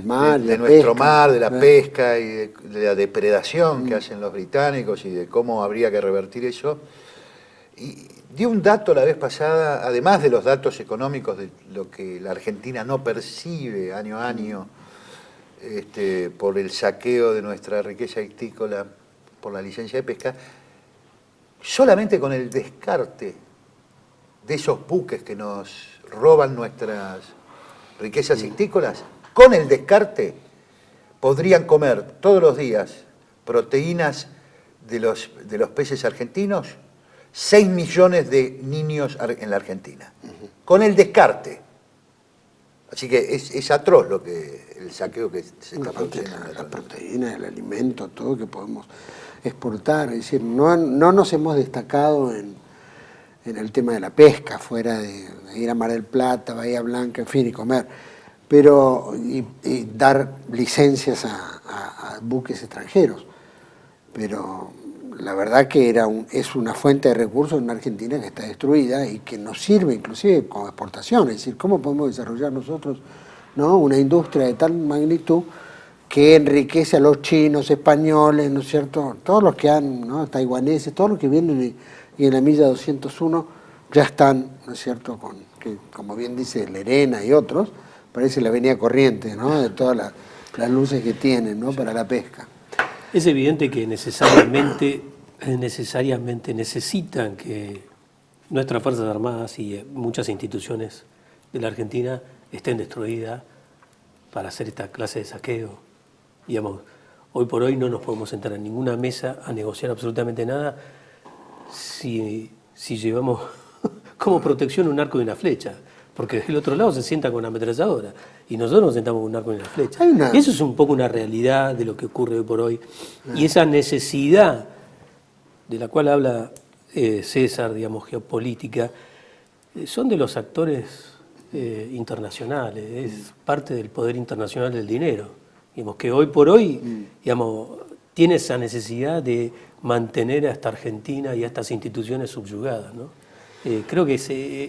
mar, de nuestro mar, de la pesca y de la depredación que hacen los británicos y de cómo habría que revertir eso, y dio un dato la vez pasada, además de los datos económicos de lo que la Argentina no percibe año a año por el saqueo de nuestra riqueza histícola por la licencia de pesca. Solamente con el descarte de esos buques que nos roban nuestras riquezas histícolas, con el descarte podrían comer todos los días proteínas de los peces argentinos 6 millones de niños en la Argentina. Con el descarte. Así que es atroz el saqueo que se está produciendo. La proteína, el alimento, todo que podemos exportar. Es decir, no nos hemos destacado en el tema de la pesca, fuera de ir a Mar del Plata, Bahía Blanca, en fin, y comer. Pero, y dar licencias a buques extranjeros. Pero la verdad que es una fuente de recursos en una Argentina que está destruida y que nos sirve inclusive como exportación. Es decir, ¿cómo podemos desarrollar nosotros ¿no? Una industria de tal magnitud que enriquece a los chinos, españoles, ¿no es cierto? Todos los que han, ¿no? Taiwaneses, todos los que vienen y en la milla 201 ya están, ¿no es cierto? Que, como bien dice Lerena y otros, parece la avenida Corrientes, ¿no? De todas las luces que tienen, ¿no? Para la pesca. Es evidente que necesariamente necesitan que nuestras Fuerzas Armadas y muchas instituciones de la Argentina estén destruidas para hacer esta clase de saqueo. Digamos, hoy por hoy no nos podemos sentar en ninguna mesa a negociar absolutamente nada si llevamos como protección un arco y una flecha, porque del otro lado se sienta con una ametralladora y nosotros nos sentamos con un arco y una flecha. Y eso es un poco una realidad de lo que ocurre hoy por hoy. Y esa necesidad de la cual habla César, digamos, geopolítica, son de los actores internacionales, es parte del poder internacional del dinero. Digamos, que hoy por hoy digamos, tiene esa necesidad de mantener a esta Argentina y a estas instituciones subyugadas, ¿no? Creo que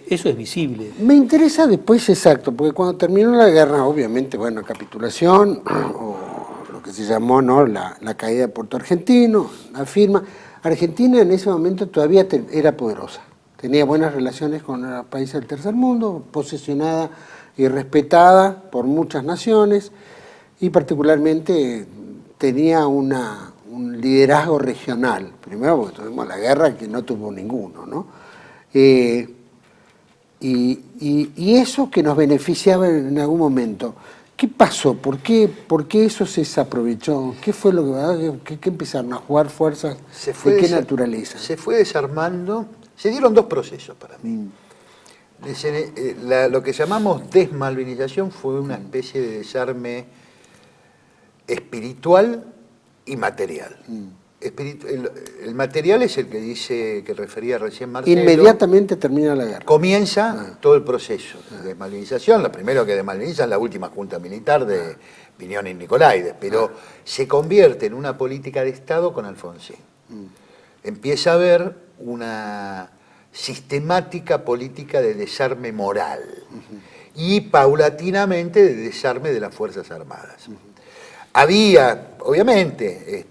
eso es visible. Me interesa después, exacto, porque cuando terminó la guerra, obviamente, bueno, capitulación, o lo que se llamó, ¿no? la caída de Puerto Argentino, la firma. Argentina en ese momento todavía era poderosa, tenía buenas relaciones con los países del tercer mundo, posesionada y respetada por muchas naciones, y particularmente tenía un liderazgo regional. Primero porque tuvimos la guerra que no tuvo ninguno, ¿no? Y eso que nos beneficiaba en algún momento. ¿Qué pasó? ¿Por qué eso se desaprovechó? ¿Qué fue lo que empezaron a jugar fuerzas? ¿De qué naturaleza? Se fue desarmando. Se dieron dos procesos para mí. Lo que llamamos desmalvinización fue una especie de desarme espiritual y material. El material es el que dice, que refería recién Marcelo. Inmediatamente termina la guerra. Comienza todo el proceso de desmalvinización. Lo primero que desmalviniza es la última junta militar de Piñón y Nicolaides, pero se convierte en una política de Estado con Alfonsín. Empieza a haber una sistemática política de desarme moral y paulatinamente de desarme de las Fuerzas Armadas. Había, obviamente,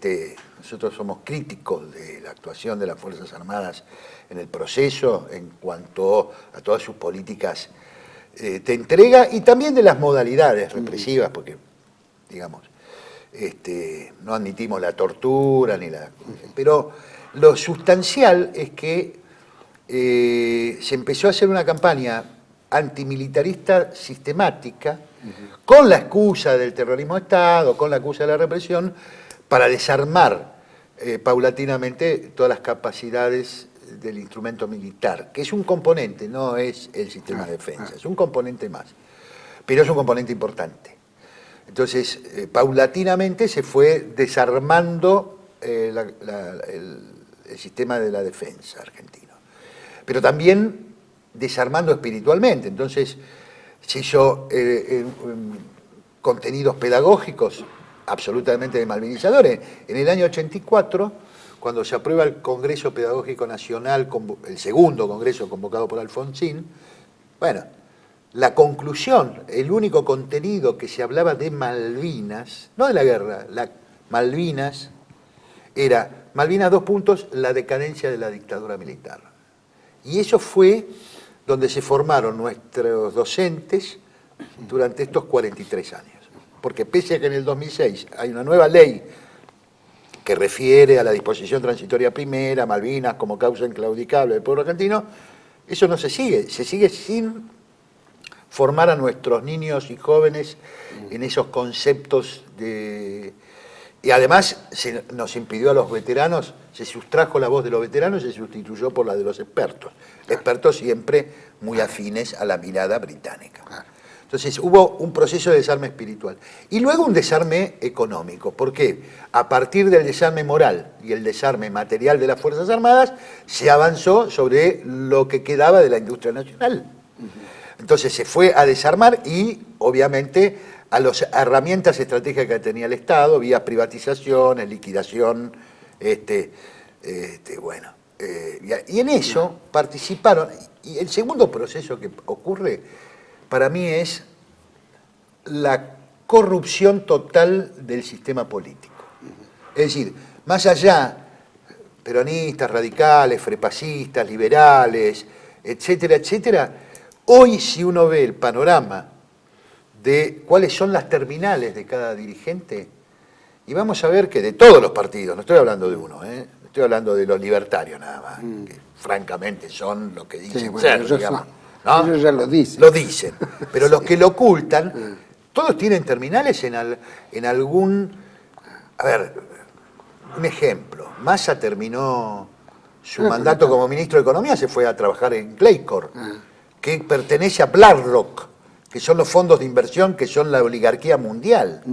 nosotros somos críticos de la actuación de las Fuerzas Armadas en el proceso en cuanto a todas sus políticas de entrega y también de las modalidades represivas, porque, digamos, no admitimos la tortura ni la... Pero lo sustancial es que se empezó a hacer una campaña antimilitarista sistemática con la excusa del terrorismo de Estado, con la excusa de la represión, para desarmar paulatinamente todas las capacidades del instrumento militar, que es un componente, no es el sistema de defensa, es un componente más, pero es un componente importante. Entonces, paulatinamente se fue desarmando el sistema de la defensa argentino, pero también desarmando espiritualmente. Entonces, se hizo contenidos pedagógicos absolutamente desmalvinizadores. En el año 84, cuando se aprueba el Congreso Pedagógico Nacional, el segundo congreso convocado por Alfonsín, bueno, la conclusión, el único contenido que se hablaba de Malvinas, no de la guerra, Malvinas, era Malvinas, la decadencia de la dictadura militar. Y eso fue donde se formaron nuestros docentes durante estos 43 años. Porque pese a que en el 2006 hay una nueva ley que refiere a la disposición transitoria primera, Malvinas como causa inclaudicable del pueblo argentino, eso no se sigue sin formar a nuestros niños y jóvenes en esos conceptos de... Y además nos impidió a los veteranos, se sustrajo la voz de los veteranos y se sustituyó por la de los expertos. Expertos siempre muy afines a la mirada británica. Entonces hubo un proceso de desarme espiritual. Y luego un desarme económico. ¿Por qué? A partir del desarme moral y el desarme material de las Fuerzas Armadas, se avanzó sobre lo que quedaba de la industria nacional. Entonces se fue a desarmar y, obviamente, a las herramientas estratégicas que tenía el Estado, vía privatizaciones, liquidación, bueno. Y en eso participaron. Y el segundo proceso que ocurre, para mí, es la corrupción total del sistema político. Es decir, más allá, peronistas, radicales, frepacistas, liberales, etcétera, etcétera, hoy si uno ve el panorama de cuáles son las terminales de cada dirigente, y vamos a ver que de todos los partidos, no estoy hablando de uno, estoy hablando de los libertarios nada más, que francamente son lo que dicen Sí, bueno, ser, ellos digamos. son. ¿No? Ellos ya lo dicen. Lo dicen, pero los que lo ocultan, todos tienen terminales en algún... A ver, un ejemplo. Massa terminó su mandato como ministro de Economía, se fue a trabajar en Claycorp, que pertenece a BlackRock, que son los fondos de inversión que son la oligarquía mundial,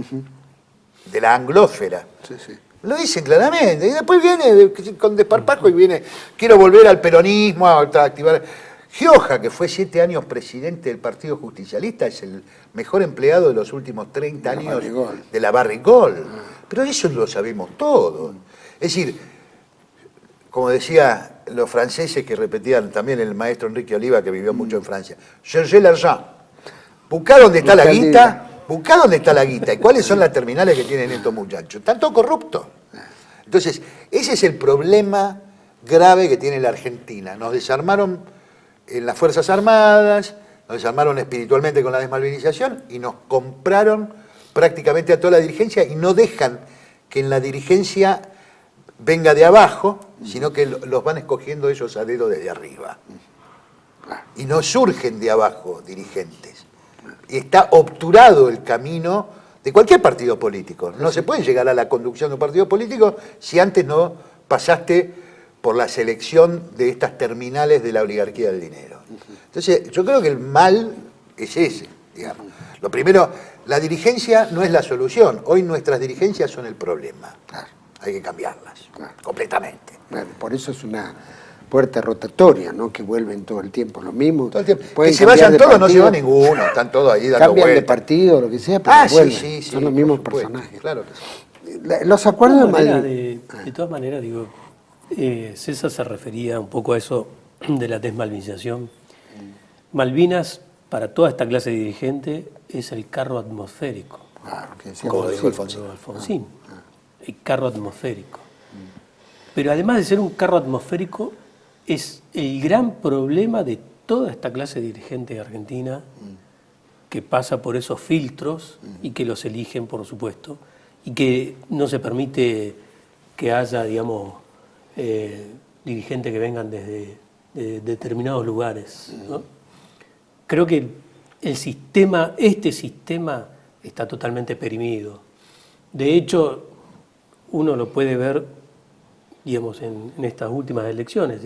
de la anglósfera. Sí, sí. Lo dicen claramente. Y después viene con desparpajo y viene, quiero volver al peronismo, a activar... Gioja, que fue 7 años presidente del Partido Justicialista, es el mejor empleado de los últimos 30 años de la Barrigol. Pero eso lo sabemos todos. Es decir, como decía los franceses que repetían también el maestro Enrique Oliva, que vivió mucho en Francia, cherchez l'argent. Buscá dónde está la guita, buscá dónde está la guita. ¿Y cuáles son las terminales que tienen estos muchachos? Están todos corruptos. Entonces, ese es el problema grave que tiene la Argentina. Nos desarmaron en las Fuerzas Armadas, nos desarmaron espiritualmente con la desmalvinización y nos compraron prácticamente a toda la dirigencia y no dejan que en la dirigencia venga de abajo, sino que los van escogiendo ellos a dedo desde arriba. Y no surgen de abajo dirigentes. Y está obturado el camino de cualquier partido político. No se puede llegar a la conducción de un partido político si antes no pasaste por la selección de estas terminales de la oligarquía del dinero. Entonces, yo creo que el mal es ese, digamos. Lo primero, la dirigencia no es la solución. Hoy nuestras dirigencias son el problema. Claro. Hay que cambiarlas, Claro. completamente. Bueno, por eso es una puerta rotatoria, ¿no? Que vuelven todo el tiempo lo mismo. Todo el tiempo. Pueden Que se cambiar vayan de todos, no se partido, va ninguno, están todos ahí dando cambian de vueltas. partido, lo que sea, pero vuelven. Sí, son los mismos por supuesto, personajes. claro que sí. Los acuerdos de manera, Madrid. de todas maneras, digo, César se refería un poco a eso de la desmalvinización. Malvinas, para toda esta clase de dirigente, es el carro atmosférico. Claro, que decía Como dijo Alfonsín. Alfonsín. El carro atmosférico. Pero además de ser un carro atmosférico, es el gran problema de toda esta clase de dirigente argentina que pasa por esos filtros y que los eligen, por supuesto, y que no se permite que haya, digamos, dirigentes que vengan desde de determinados lugares, ¿no? Creo que este sistema está totalmente perimido. De hecho, uno lo puede ver, digamos, en estas últimas elecciones,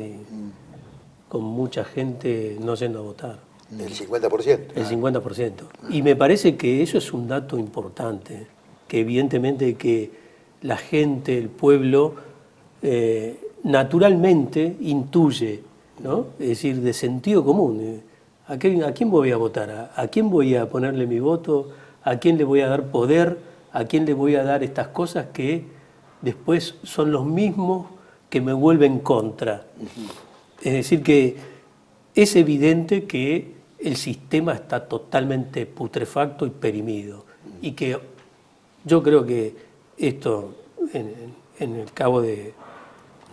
con mucha gente no yendo a votar. El 50%. El 50%. Y me parece que eso es un dato importante, que evidentemente que la gente, el pueblo, naturalmente intuye, ¿no? Es decir, de sentido común. ¿A quién voy a votar? ¿A quién voy a ponerle mi voto? ¿A quién le voy a dar poder? ¿A quién le voy a dar estas cosas que después son los mismos que me vuelven contra? Es decir, que es evidente que el sistema está totalmente putrefacto y perimido. Y que yo creo que esto, en el cabo de,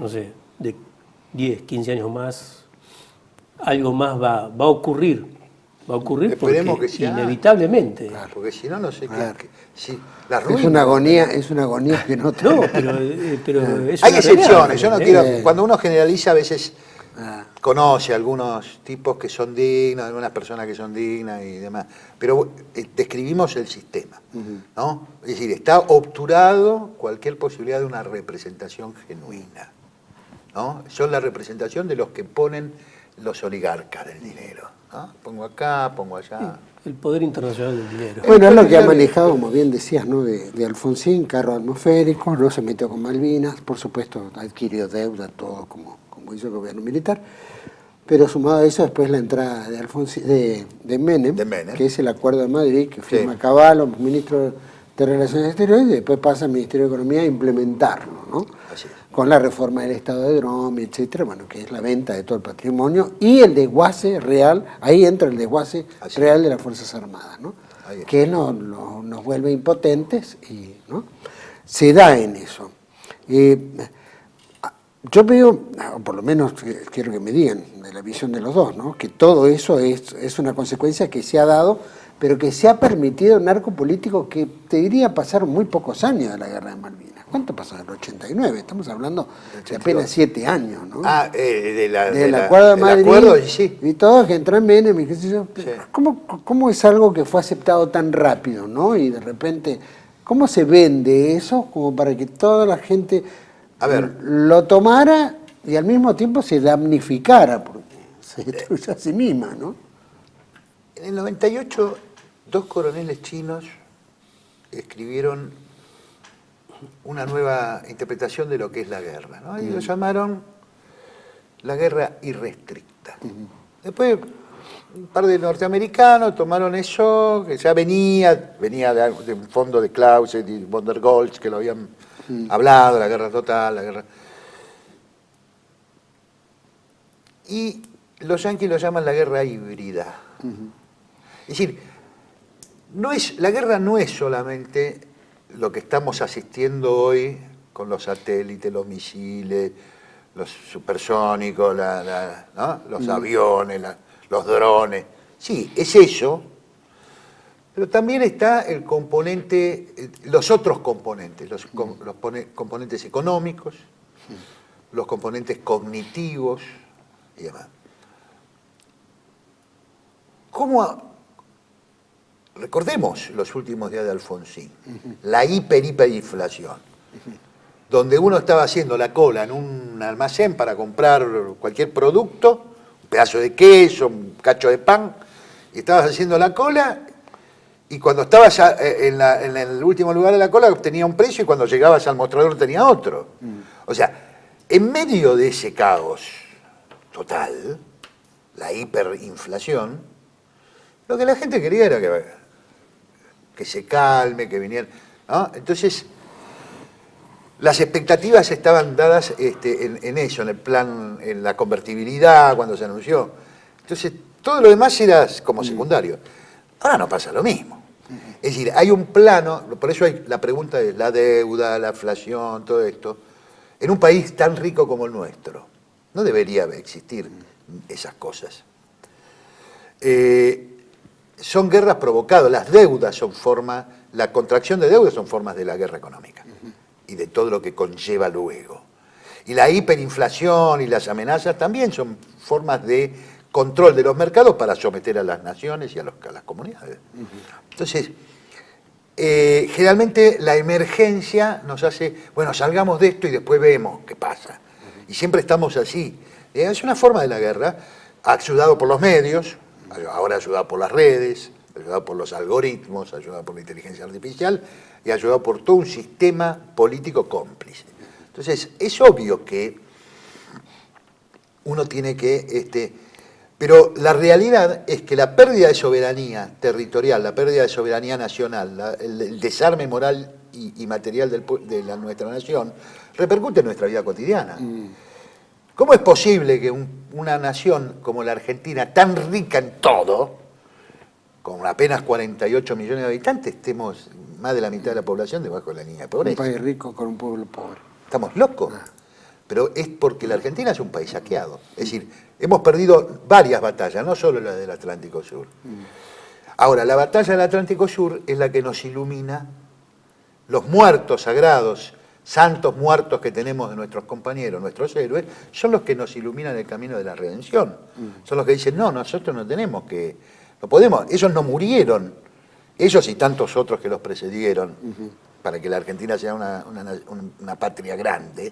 no sé, de 10, 15 años más, algo más va a ocurrir. Va a ocurrir Esperemos porque que sea. inevitablemente. Claro, porque si no, no sé Claro. si la Es ruina. una agonía que no No, pero es Hay una excepciones, yo no realidad, quiero. Cuando uno generaliza, a veces conoce a algunos tipos que son dignos, algunas personas que son dignas y demás. Pero describimos el sistema, ¿no? Es decir, está obturado cualquier posibilidad de una representación genuina, ¿no? Son la representación de los que ponen los oligarcas del dinero, ¿no? Pongo acá, pongo allá. El poder internacional del dinero. Bueno, es lo que ha manejado, como bien decías, ¿no? de Alfonsín, carro atmosférico, no se metió con Malvinas, por supuesto adquirió deuda, todo como hizo el gobierno militar, pero sumado a eso después la entrada de Menem, que es el Acuerdo de Madrid, que firma Cavallo, ministro de Relaciones Exteriores, y después pasa al Ministerio de Economía a implementarlo, ¿no? Así es. Con la reforma del Estado de Drome, etcétera, bueno, que es la venta de todo el patrimonio y el desguace real, ahí entra el desguace real de las Fuerzas Armadas, ¿no? que nos vuelve impotentes y ¿no? Se da en eso. Yo veo, o por lo menos quiero que me digan de la visión de los dos, ¿no? Que todo eso es una consecuencia que se ha dado, pero que se ha permitido un arco político que te diría pasaron muy pocos años de la guerra de Malvinas. ¿Cuánto pasó? En el 89, estamos hablando de apenas 7 años, ¿no? Del acuerdo de Madrid, acuerdo, sí. y todo, que entró en Menem y qué sé yo. Sí. ¿Cómo es algo que fue aceptado tan rápido, ¿no? Y de repente, ¿cómo se vende eso como para que toda la gente lo tomara y al mismo tiempo se damnificara, porque se destruye a sí misma, ¿no? En el 98, 2 coroneles chinos escribieron una nueva interpretación de lo que es la guerra, ¿no? Y lo llamaron la guerra irrestricta. Después, un par de norteamericanos tomaron eso, que ya venía de un fondo de Clausewitz y von der Goltz, que lo habían hablado, la guerra total, la guerra... Y los yanquis lo llaman la guerra híbrida. Es decir, la guerra no es solamente lo que estamos asistiendo hoy con los satélites, los misiles, los supersónicos, ¿no? Los aviones, los drones. Sí, es eso, pero también está el componente, los otros componentes, los componentes económicos, los componentes cognitivos y demás. Recordemos los últimos días de Alfonsín, la hiperinflación, donde uno estaba haciendo la cola en un almacén para comprar cualquier producto, un pedazo de queso, un cacho de pan, y estabas haciendo la cola, y cuando estabas en el último lugar de la cola tenía un precio, y cuando llegabas al mostrador tenía otro. O sea, en medio de ese caos total, la hiperinflación, lo que la gente quería era que se calme, que viniera, ¿no? Entonces, las expectativas estaban dadas en eso, en el plan, en la convertibilidad, cuando se anunció. Entonces, todo lo demás era como secundario. Ahora no pasa lo mismo. Es decir, hay un plano, por eso hay la pregunta de la deuda, la inflación, todo esto, en un país tan rico como el nuestro. No debería existir esas cosas. Son guerras provocadas, las deudas son formas, la contracción de deudas son formas de la guerra económica y de todo lo que conlleva luego. Y la hiperinflación y las amenazas también son formas de control de los mercados para someter a las naciones y a las comunidades. Entonces, generalmente la emergencia nos hace, bueno, salgamos de esto y después vemos qué pasa. Y siempre estamos así. Es una forma de la guerra, ayudado por los medios, ahora ayudado por las redes, ayudado por los algoritmos, ayudado por la inteligencia artificial y ayudado por todo un sistema político cómplice. Entonces, es obvio que uno tiene que... pero la realidad es que la pérdida de soberanía territorial, la pérdida de soberanía nacional, el desarme moral y material de nuestra nación, repercute en nuestra vida cotidiana. ¿Cómo es posible que una nación como la Argentina, tan rica en todo, con apenas 48 millones de habitantes, estemos más de la mitad de la población debajo de la línea de pobreza? Un país rico con un pueblo pobre. ¿Estamos locos? Pero es porque la Argentina es un país saqueado. Es decir, hemos perdido varias batallas, no solo la del Atlántico Sur. Ahora, la batalla del Atlántico Sur es la que nos ilumina. Los muertos sagrados, santos muertos que tenemos de nuestros compañeros, nuestros héroes, son los que nos iluminan el camino de la redención. Son los que dicen, no, nosotros no tenemos que... No podemos, ellos no murieron, ellos y tantos otros que los precedieron, para que la Argentina sea una patria grande,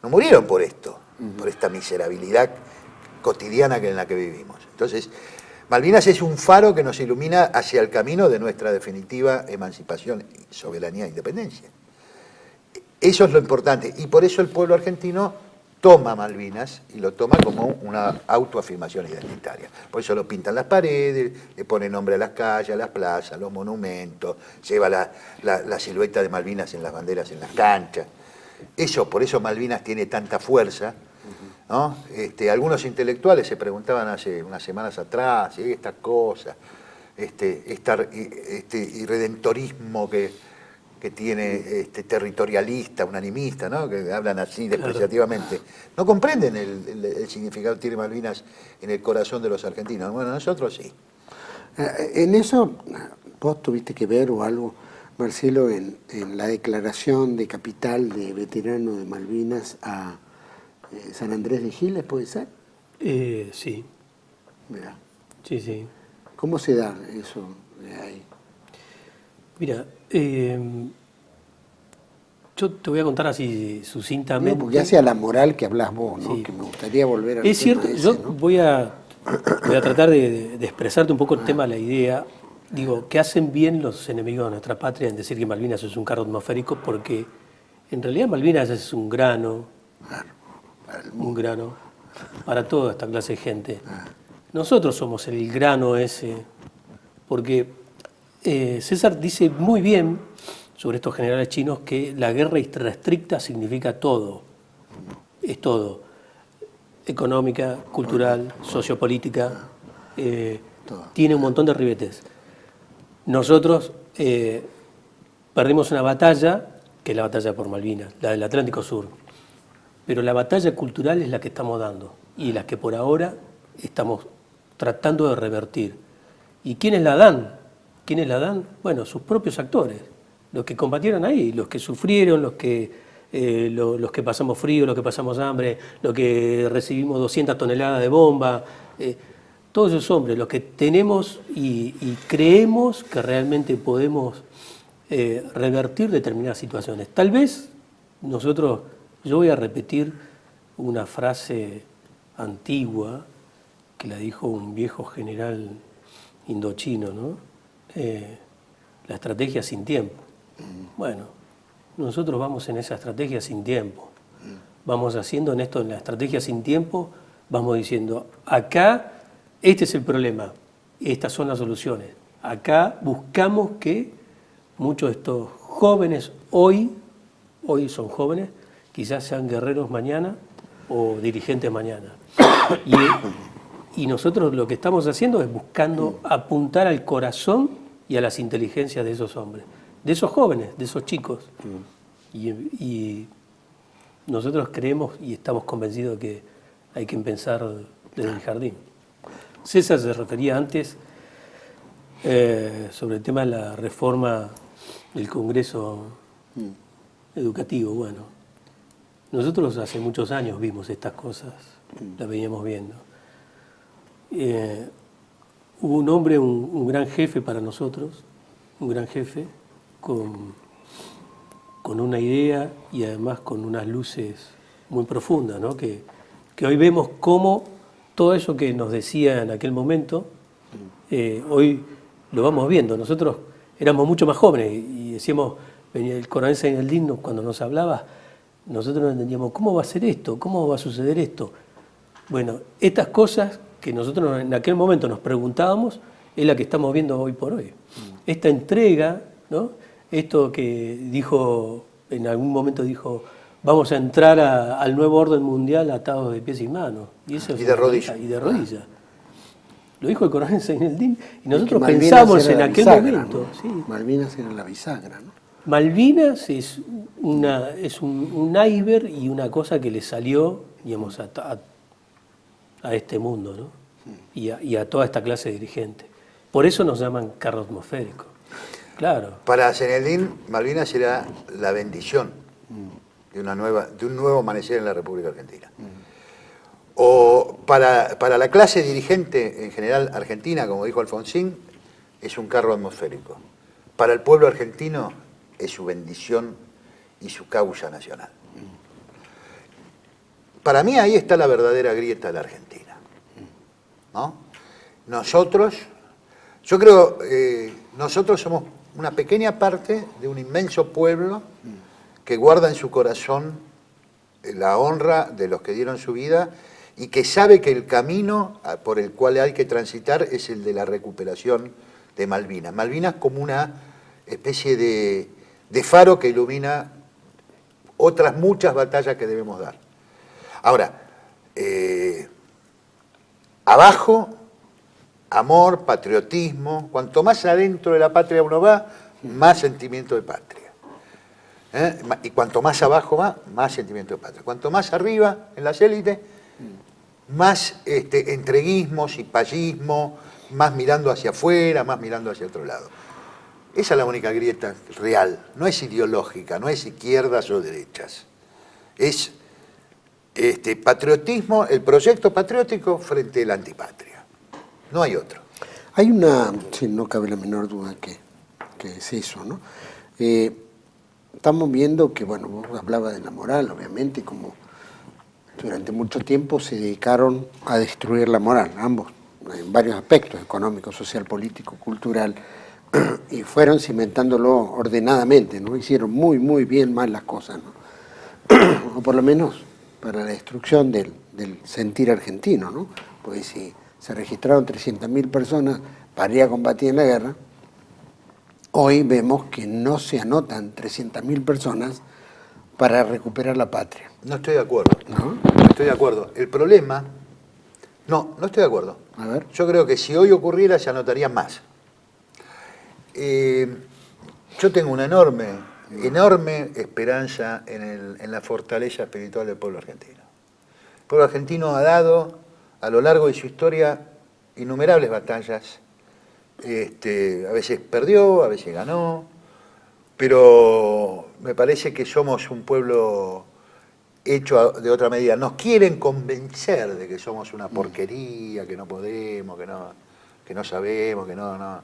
no murieron por esto, por esta miserabilidad cotidiana en la que vivimos. Entonces, Malvinas es un faro que nos ilumina hacia el camino de nuestra definitiva emancipación, soberanía e independencia. Eso es lo importante, y por eso el pueblo argentino toma Malvinas y lo toma como una autoafirmación identitaria. Por eso lo pintan las paredes, le pone nombre a las calles, a las plazas, a los monumentos, lleva la silueta de Malvinas en las banderas, en las canchas. Por eso Malvinas tiene tanta fuerza, ¿no? Algunos intelectuales se preguntaban hace unas semanas atrás, estas cosas, y redentorismo que tiene territorialista, unanimista, ¿no? Que hablan así despreciativamente. No comprenden el significado que tiene Malvinas en el corazón de los argentinos. Bueno, nosotros sí. En eso, vos tuviste que ver o algo, Marcelo, en la declaración de capital de veterano de Malvinas a San Andrés de Giles, ¿puede ser? Sí. Mirá. Sí, sí. ¿Cómo se da eso de ahí? Mira, yo te voy a contar así sucintamente. No, porque hacia la moral que hablas vos, ¿no? Sí. Que me gustaría volver al Es tema cierto, ese, yo ¿no? voy a tratar de expresarte un poco el tema, la idea. Digo, que hacen bien los enemigos de nuestra patria en decir que Malvinas es un carro atmosférico, porque en realidad Malvinas es un grano para toda esta clase de gente. Nosotros somos el grano ese, porque César dice muy bien sobre estos generales chinos que la guerra irrestricta significa todo, es todo, económica, cultural, sociopolítica, tiene un montón de ribetes. Nosotros perdimos una batalla, que es la batalla por Malvinas, la del Atlántico Sur, pero la batalla cultural es la que estamos dando y la que por ahora estamos tratando de revertir. ¿Y quiénes la dan? ¿Quiénes la dan? Bueno, sus propios actores, los que combatieron ahí, los que sufrieron, los que pasamos frío, los que pasamos hambre, los que recibimos 200 toneladas de bomba, todos esos hombres, los que tenemos y creemos que realmente podemos revertir determinadas situaciones. Tal vez yo voy a repetir una frase antigua que la dijo un viejo general indochino, ¿no? La estrategia sin tiempo. Bueno, nosotros vamos en esa estrategia sin tiempo. Vamos haciendo en la estrategia sin tiempo, vamos diciendo, acá este es el problema, estas son las soluciones. Acá buscamos que muchos de estos jóvenes hoy son jóvenes, quizás sean guerreros mañana o dirigentes mañana. Y nosotros lo que estamos haciendo es buscando apuntar al corazón y a las inteligencias de esos hombres, de esos jóvenes, de esos chicos. Y nosotros creemos y estamos convencidos que hay que empezar desde el jardín. César se refería antes sobre el tema de la reforma del Congreso Educativo. Bueno, nosotros hace muchos años vimos estas cosas, las veníamos viendo. Hubo un hombre, un gran jefe para nosotros, un gran jefe con una idea y además con unas luces muy profundas, ¿no? Que hoy vemos cómo todo eso que nos decía en aquel momento, hoy lo vamos viendo. Nosotros éramos mucho más jóvenes y decíamos, venía el coronel Zaineldin cuando nos hablaba, nosotros no entendíamos, ¿cómo va a ser esto? ¿Cómo va a suceder esto? Bueno, estas cosas que nosotros en aquel momento nos preguntábamos es la que estamos viendo hoy por hoy. Esta entrega, ¿no? Esto que dijo, en algún momento dijo, vamos a entrar al nuevo orden mundial atados de pies y manos. Y de rodillas. Y de rodillas. Lo dijo el coronel Zaineldin y nosotros pensamos en aquel momento. ¿No? Sí. Malvinas era la bisagra, ¿no? Malvinas es un iceberg y una cosa que le salió, digamos, a este mundo, ¿no? Y a toda esta clase de dirigentes. Por eso nos llaman carro atmosférico. Claro. Para Zaineldin, Malvinas era la bendición de un nuevo amanecer en la República Argentina. O para la clase dirigente en general argentina, como dijo Alfonsín, es un carro atmosférico. Para el pueblo argentino es su bendición y su causa nacional. Para mí ahí está la verdadera grieta de la Argentina, ¿no? Yo creo, nosotros somos una pequeña parte de un inmenso pueblo que guarda en su corazón la honra de los que dieron su vida y que sabe que el camino por el cual hay que transitar es el de la recuperación de Malvinas. Malvinas como una especie de faro que ilumina otras muchas batallas que debemos dar. Ahora, abajo amor, patriotismo. Cuanto más adentro de la patria uno va, más sentimiento de patria. Y cuanto más abajo va, más sentimiento de patria. Cuanto más arriba, en las élites, más entreguismo, cipallismo, más mirando hacia afuera, más mirando hacia otro lado. Esa es la única grieta real. No es ideológica, no es izquierdas o derechas. Es patriotismo, el proyecto patriótico frente a la antipatria. No hay otro. Hay una, sí, no cabe la menor duda que es eso, ¿no? Estamos viendo que, bueno, vos hablabas de la moral, obviamente, como durante mucho tiempo se dedicaron a destruir la moral, ambos, en varios aspectos, económico, social, político, cultural, y fueron cimentándolo ordenadamente, ¿no? Hicieron muy, muy bien mal las cosas, ¿no? O por lo menos para la destrucción del sentir argentino, ¿no? Porque si se registraron 300.000 personas para ir a combatir en la guerra, hoy vemos que no se anotan 300.000 personas para recuperar la patria. No estoy de acuerdo. ¿No? No estoy de acuerdo. El problema... No estoy de acuerdo. A ver. Yo creo que si hoy ocurriera se anotarían más. Yo tengo una enorme esperanza en la fortaleza espiritual del pueblo argentino. El pueblo argentino ha dado a lo largo de su historia innumerables batallas. A veces perdió, a veces ganó, pero me parece que somos un pueblo hecho de otra medida. Nos quieren convencer de que somos una porquería, que no podemos, que no sabemos, que no.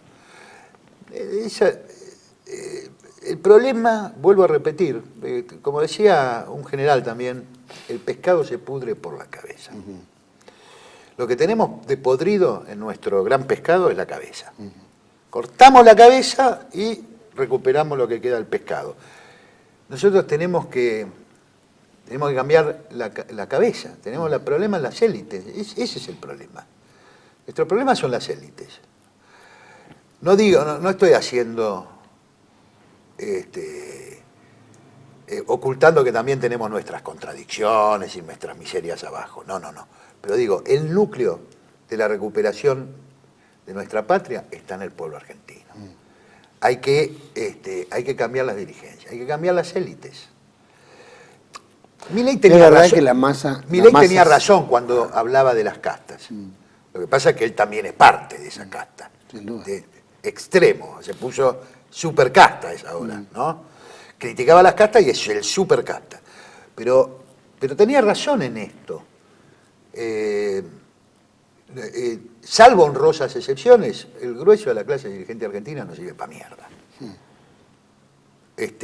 El problema, vuelvo a repetir, como decía un general también, el pescado se pudre por la cabeza. Lo que tenemos de podrido en nuestro gran pescado es la cabeza. Cortamos la cabeza y recuperamos lo que queda del pescado. Nosotros tenemos que cambiar la cabeza. Tenemos el problema en las élites. Ese es el problema. Nuestro problema son las élites. No estoy haciendo, ocultando que también tenemos nuestras contradicciones y nuestras miserias abajo. No. Pero digo, el núcleo de la recuperación de nuestra patria está en el pueblo argentino. Hay que cambiar las dirigencias, hay que cambiar las élites. Milei tenía razón cuando hablaba de las castas. Lo que pasa es que él también es parte de esa casta. Sin duda. Extremo, se puso supercasta esa hora, ¿no? Criticaba las castas y es el supercasta. Pero tenía razón en esto. Salvo honrosas excepciones, el grueso de la clase dirigente argentina no sirve para mierda.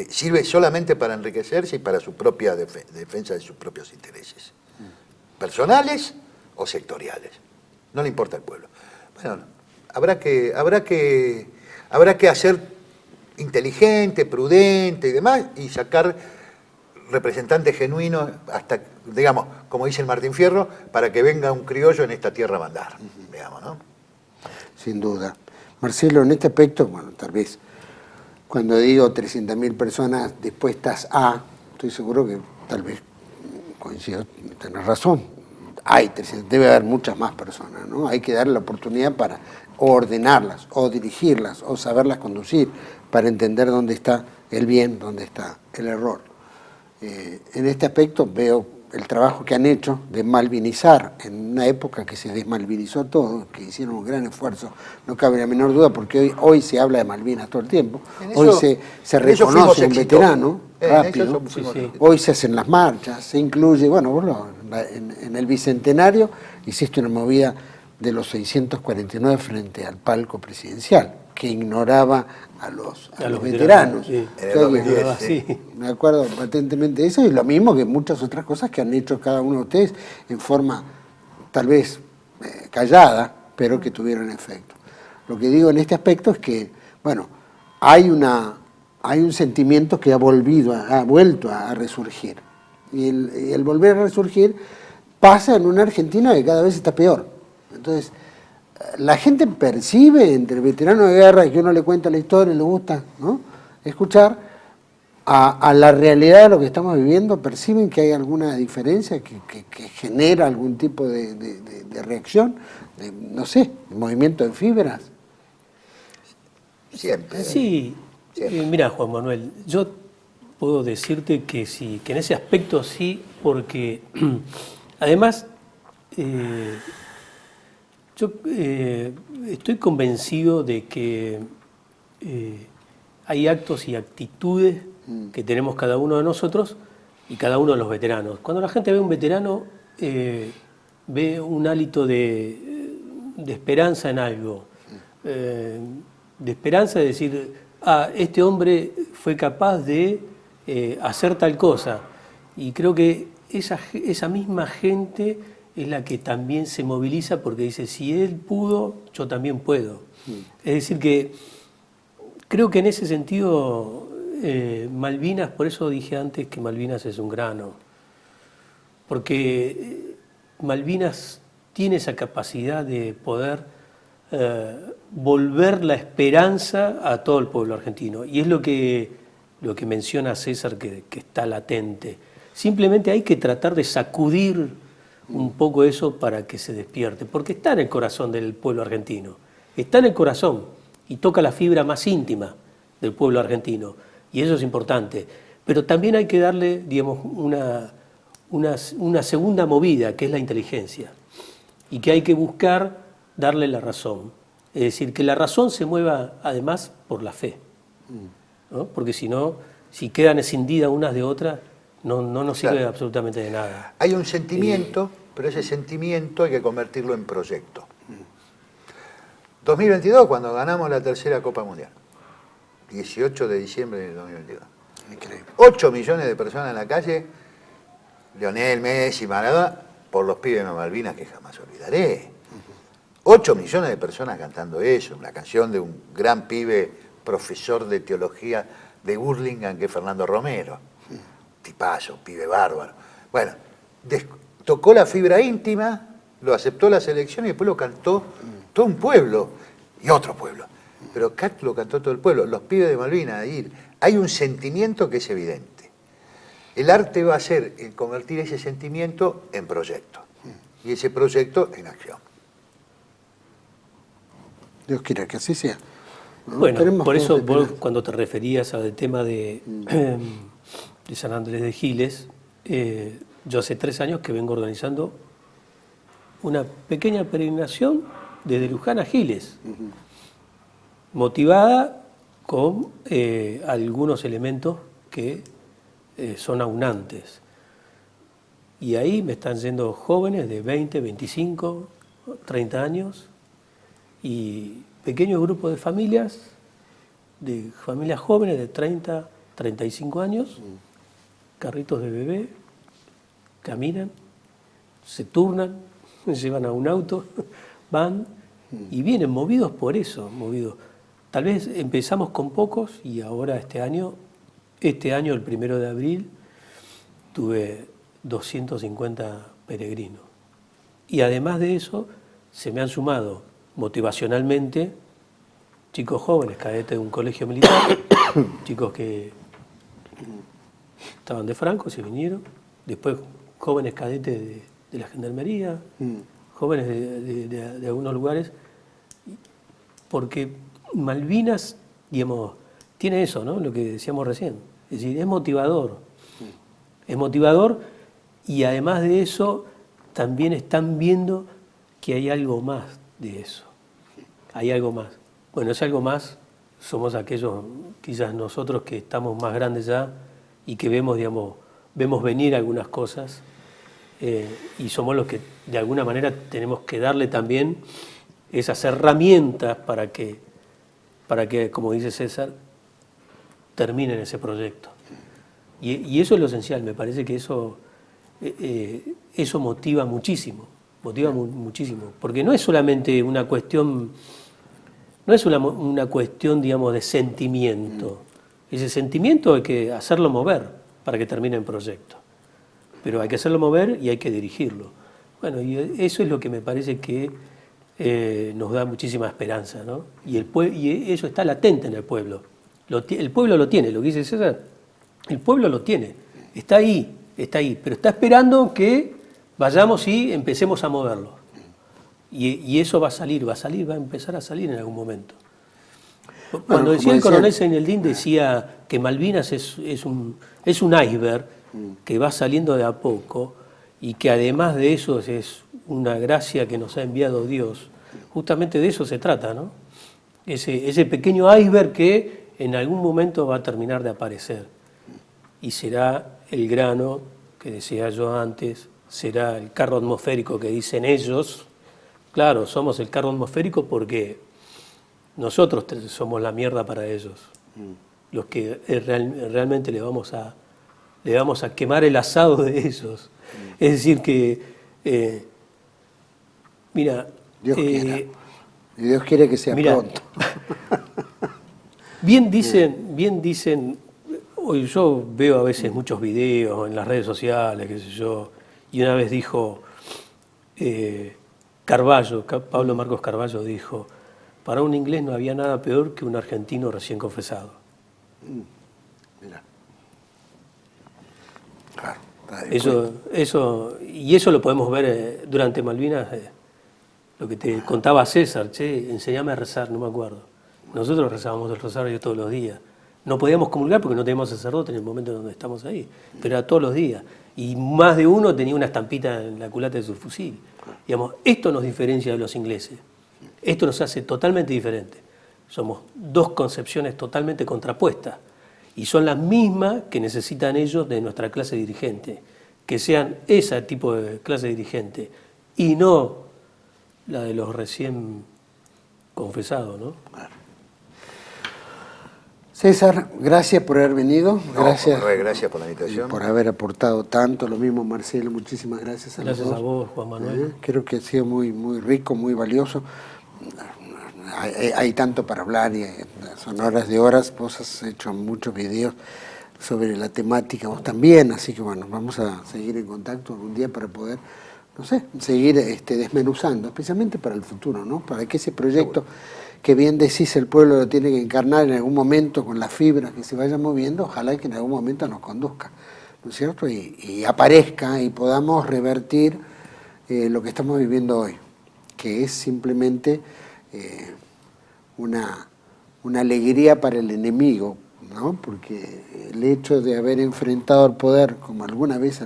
Sirve solamente para enriquecerse y para su propia defensa de sus propios intereses, personales o sectoriales. No le importa al pueblo. Bueno, habrá que hacer inteligente, prudente y demás, y sacar representantes genuinos hasta, digamos, como dice el Martín Fierro, para que venga un criollo en esta tierra a mandar, digamos, ¿no? Sin duda. Marcelo, en este aspecto, bueno, tal vez, cuando digo 300.000 personas dispuestas a, estoy seguro que tal vez coincido, tenés razón, debe haber muchas más personas, ¿no? Hay que darle la oportunidad para ordenarlas, o dirigirlas, o saberlas conducir, para entender dónde está el bien, dónde está el error. En este aspecto veo el trabajo que han hecho de malvinizar, en una época que se desmalvinizó todo, que hicieron un gran esfuerzo, no cabe la menor duda, porque hoy se habla de Malvinas todo el tiempo, hoy se reconoce un veterano rápido, hoy se hacen las marchas, se incluye, bueno, vos en el Bicentenario hiciste una movida de los 649 frente al palco presidencial, que ignoraba a los veteranos. Sí. Me acuerdo patentemente de eso, y lo mismo que muchas otras cosas que han hecho cada uno de ustedes en forma tal vez callada, pero que tuvieron efecto. Lo que digo en este aspecto es que, bueno, hay un sentimiento que ha vuelto a resurgir. Y el volver a resurgir pasa en una Argentina que cada vez está peor. Entonces, la gente percibe entre veteranos de guerra, que uno le cuenta la historia y le gusta, ¿no?, escuchar, a la realidad de lo que estamos viviendo, perciben que hay alguna diferencia que genera algún tipo de reacción. no sé, movimiento en fibras. Siempre. Sí, Siempre. mira, Juan Manuel, yo puedo decirte que sí, que en ese aspecto sí, porque además yo estoy convencido de que hay actos y actitudes que tenemos cada uno de nosotros y cada uno de los veteranos. Cuando la gente ve a un veterano, ve un hálito de esperanza en algo, de esperanza de decir, este hombre fue capaz de hacer tal cosa. Y creo que esa misma gente es la que también se moviliza porque dice, si él pudo, yo también puedo. Es decir que creo que en ese sentido Malvinas, por eso dije antes que Malvinas es un grano, porque Malvinas tiene esa capacidad de poder volver la esperanza a todo el pueblo argentino. Y es lo que menciona César, que está latente. Simplemente hay que tratar de sacudir un poco eso para que se despierte, porque está en el corazón del pueblo argentino, está en el corazón y toca la fibra más íntima del pueblo argentino, y eso es importante. Pero también hay que darle, digamos, una segunda movida, que es la inteligencia, y que hay que buscar darle la razón. Es decir, que la razón se mueva además por la fe, ¿no? Porque si no, si quedan escindidas unas de otras, no nos sirve absolutamente de nada. Hay un sentimiento, pero ese sentimiento hay que convertirlo en proyecto. 2022, cuando ganamos la tercera Copa Mundial, 18 de diciembre de 2022. Increíble. 8 millones de personas en la calle, Lionel, Messi, Maradona, por los pibes de Malvinas que jamás olvidaré. 8 millones de personas cantando eso, una canción de un gran pibe, profesor de teología de Burlingame, que es Fernando Romero. Tipazo, pibe bárbaro. Bueno, tocó la fibra íntima, lo aceptó la selección y después lo cantó todo un pueblo y otro pueblo. Pero lo cantó todo el pueblo, los pibes de Malvinas, ahí. Hay un sentimiento que es evidente. El arte va a ser el convertir ese sentimiento en proyecto y ese proyecto en acción. Dios quiera que así sea. ¿No? Bueno, por eso vos cuando te referías al tema de San Andrés de Giles, yo hace 3 años que vengo organizando una pequeña peregrinación desde Luján a Giles, motivada con algunos elementos que son aunantes. Y ahí me están yendo jóvenes de 20, 25, 30 años y pequeños grupos de familias jóvenes de 30, 35 años, carritos de bebé, caminan, se turnan, se llevan a un auto, van y vienen movidos por eso, movidos. Tal vez empezamos con pocos y ahora este año, el 1 de abril, tuve 250 peregrinos. Y además de eso, se me han sumado motivacionalmente chicos jóvenes, cadetes de un colegio militar, chicos que estaban de Franco, se vinieron, después jóvenes cadetes de la Gendarmería, jóvenes de algunos lugares, porque Malvinas, digamos, tiene eso, ¿no? Lo que decíamos recién, es decir, es motivador y además de eso también están viendo que hay algo más de eso, hay algo más. Bueno, ese algo más somos aquellos, quizás nosotros que estamos más grandes ya y que vemos, digamos, vemos venir algunas cosas y somos los que de alguna manera tenemos que darle también esas herramientas para que, como dice César, terminen ese proyecto. Y eso es lo esencial, me parece que eso motiva muchísimo, porque no es solamente una cuestión, digamos, de sentimiento. Ese sentimiento hay que hacerlo mover para que termine el proyecto. Pero hay que hacerlo mover y hay que dirigirlo. Bueno, y eso es lo que me parece que nos da muchísima esperanza, ¿no? Y eso está latente en el pueblo. El pueblo lo tiene, lo que dice César, el pueblo lo tiene, está ahí, pero está esperando que vayamos y empecemos a moverlo. Y eso va a empezar a salir en algún momento. Bueno, Cuando decía como el coronel decía- Seineldín, decía que Malvinas es un iceberg que va saliendo de a poco y que además de eso es una gracia que nos ha enviado Dios. Justamente de eso se trata, ¿no? Ese pequeño iceberg que en algún momento va a terminar de aparecer y será el grano que decía yo antes, será el carro atmosférico que dicen ellos. Claro, somos el carro atmosférico porque nosotros somos la mierda para ellos, los que realmente le vamos a quemar el asado de ellos. Es decir que, mira... Dios quiera. Y Dios quiere que sea mira, pronto. bien dicen, hoy yo veo a veces muchos videos en las redes sociales, qué sé yo, y una vez dijo Pablo Marcos Carballo dijo, para un inglés no había nada peor que un argentino recién confesado. Mira. Claro, está de Eso lo podemos ver durante Malvinas, lo que te contaba César, enseñame a rezar, no me acuerdo. Nosotros rezábamos el rosario todos los días. No podíamos comulgar porque no teníamos sacerdote en el momento donde estamos ahí, pero era todos los días. Y más de uno tenía una estampita en la culata de su fusil. Digamos, esto nos diferencia de los ingleses. Esto nos hace totalmente diferentes. Somos dos concepciones totalmente contrapuestas. Y son las mismas que necesitan ellos de nuestra clase dirigente. Que sean ese tipo de clase dirigente y no la de los recién confesados, ¿no? César, gracias por haber venido. Gracias, Gracias por la invitación. por haber aportado tanto. Lo mismo, Marcelo, muchísimas gracias a los Gracias dos. a vos, Juan Manuel. Creo que ha sido muy, muy rico, muy valioso. Hay tanto para hablar y son horas de horas. Vos has hecho muchos videos sobre la temática, vos también. Así que bueno, vamos a seguir en contacto algún día para poder, no sé, seguir desmenuzando, especialmente para el futuro, ¿no? Para que ese proyecto que bien decís el pueblo lo tiene que encarnar en algún momento con las fibras que se vayan moviendo, ojalá que en algún momento nos conduzca, ¿no es cierto? Y aparezca y podamos revertir lo que estamos viviendo hoy, que es simplemente una alegría para el enemigo, ¿no? Porque el hecho de haber enfrentado al poder, como alguna vez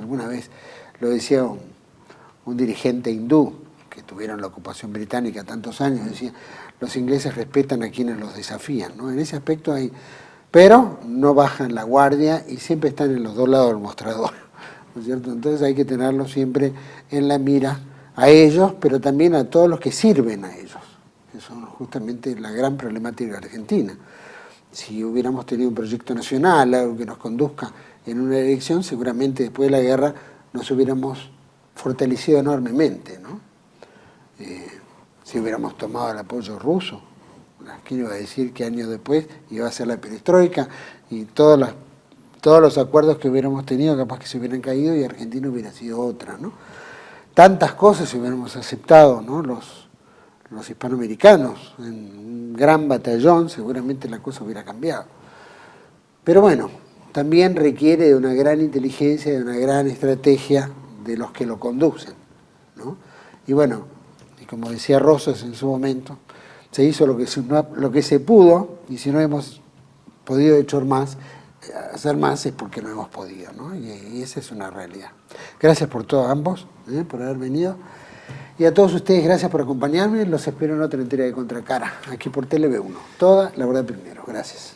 lo decía un dirigente hindú, que tuvieron la ocupación británica tantos años, decía, los ingleses respetan a quienes los desafían, ¿no? En ese aspecto hay, pero no bajan la guardia y siempre están en los dos lados del mostrador, ¿no es cierto? Entonces hay que tenerlos siempre en la mira a ellos, pero también a todos los que sirven a ellos, que son justamente la gran problemática de Argentina. Si hubiéramos tenido un proyecto nacional, algo que nos conduzca en una elección, seguramente después de la guerra nos hubiéramos fortalecido enormemente, ¿no? Si hubiéramos tomado el apoyo ruso, ¿quién iba a decir que años después iba a ser la perestroika y todos los acuerdos que hubiéramos tenido capaz que se hubieran caído y Argentina hubiera sido otra, ¿no? Tantas cosas si hubiéramos aceptado, ¿no? Los hispanoamericanos en un gran batallón, seguramente la cosa hubiera cambiado. Pero bueno, también requiere de una gran inteligencia, de una gran estrategia de los que lo conducen, ¿no? Y bueno, y como decía Rosas en su momento, se hizo lo que se pudo, y si no hemos podido hacer más es porque no hemos podido, ¿no? Y esa es una realidad. Gracias por todos ambos, por haber venido. Y a todos ustedes, gracias por acompañarme. Los espero en otra entrega de Contracara, aquí por TLV1. Toda la verdad primero. Gracias.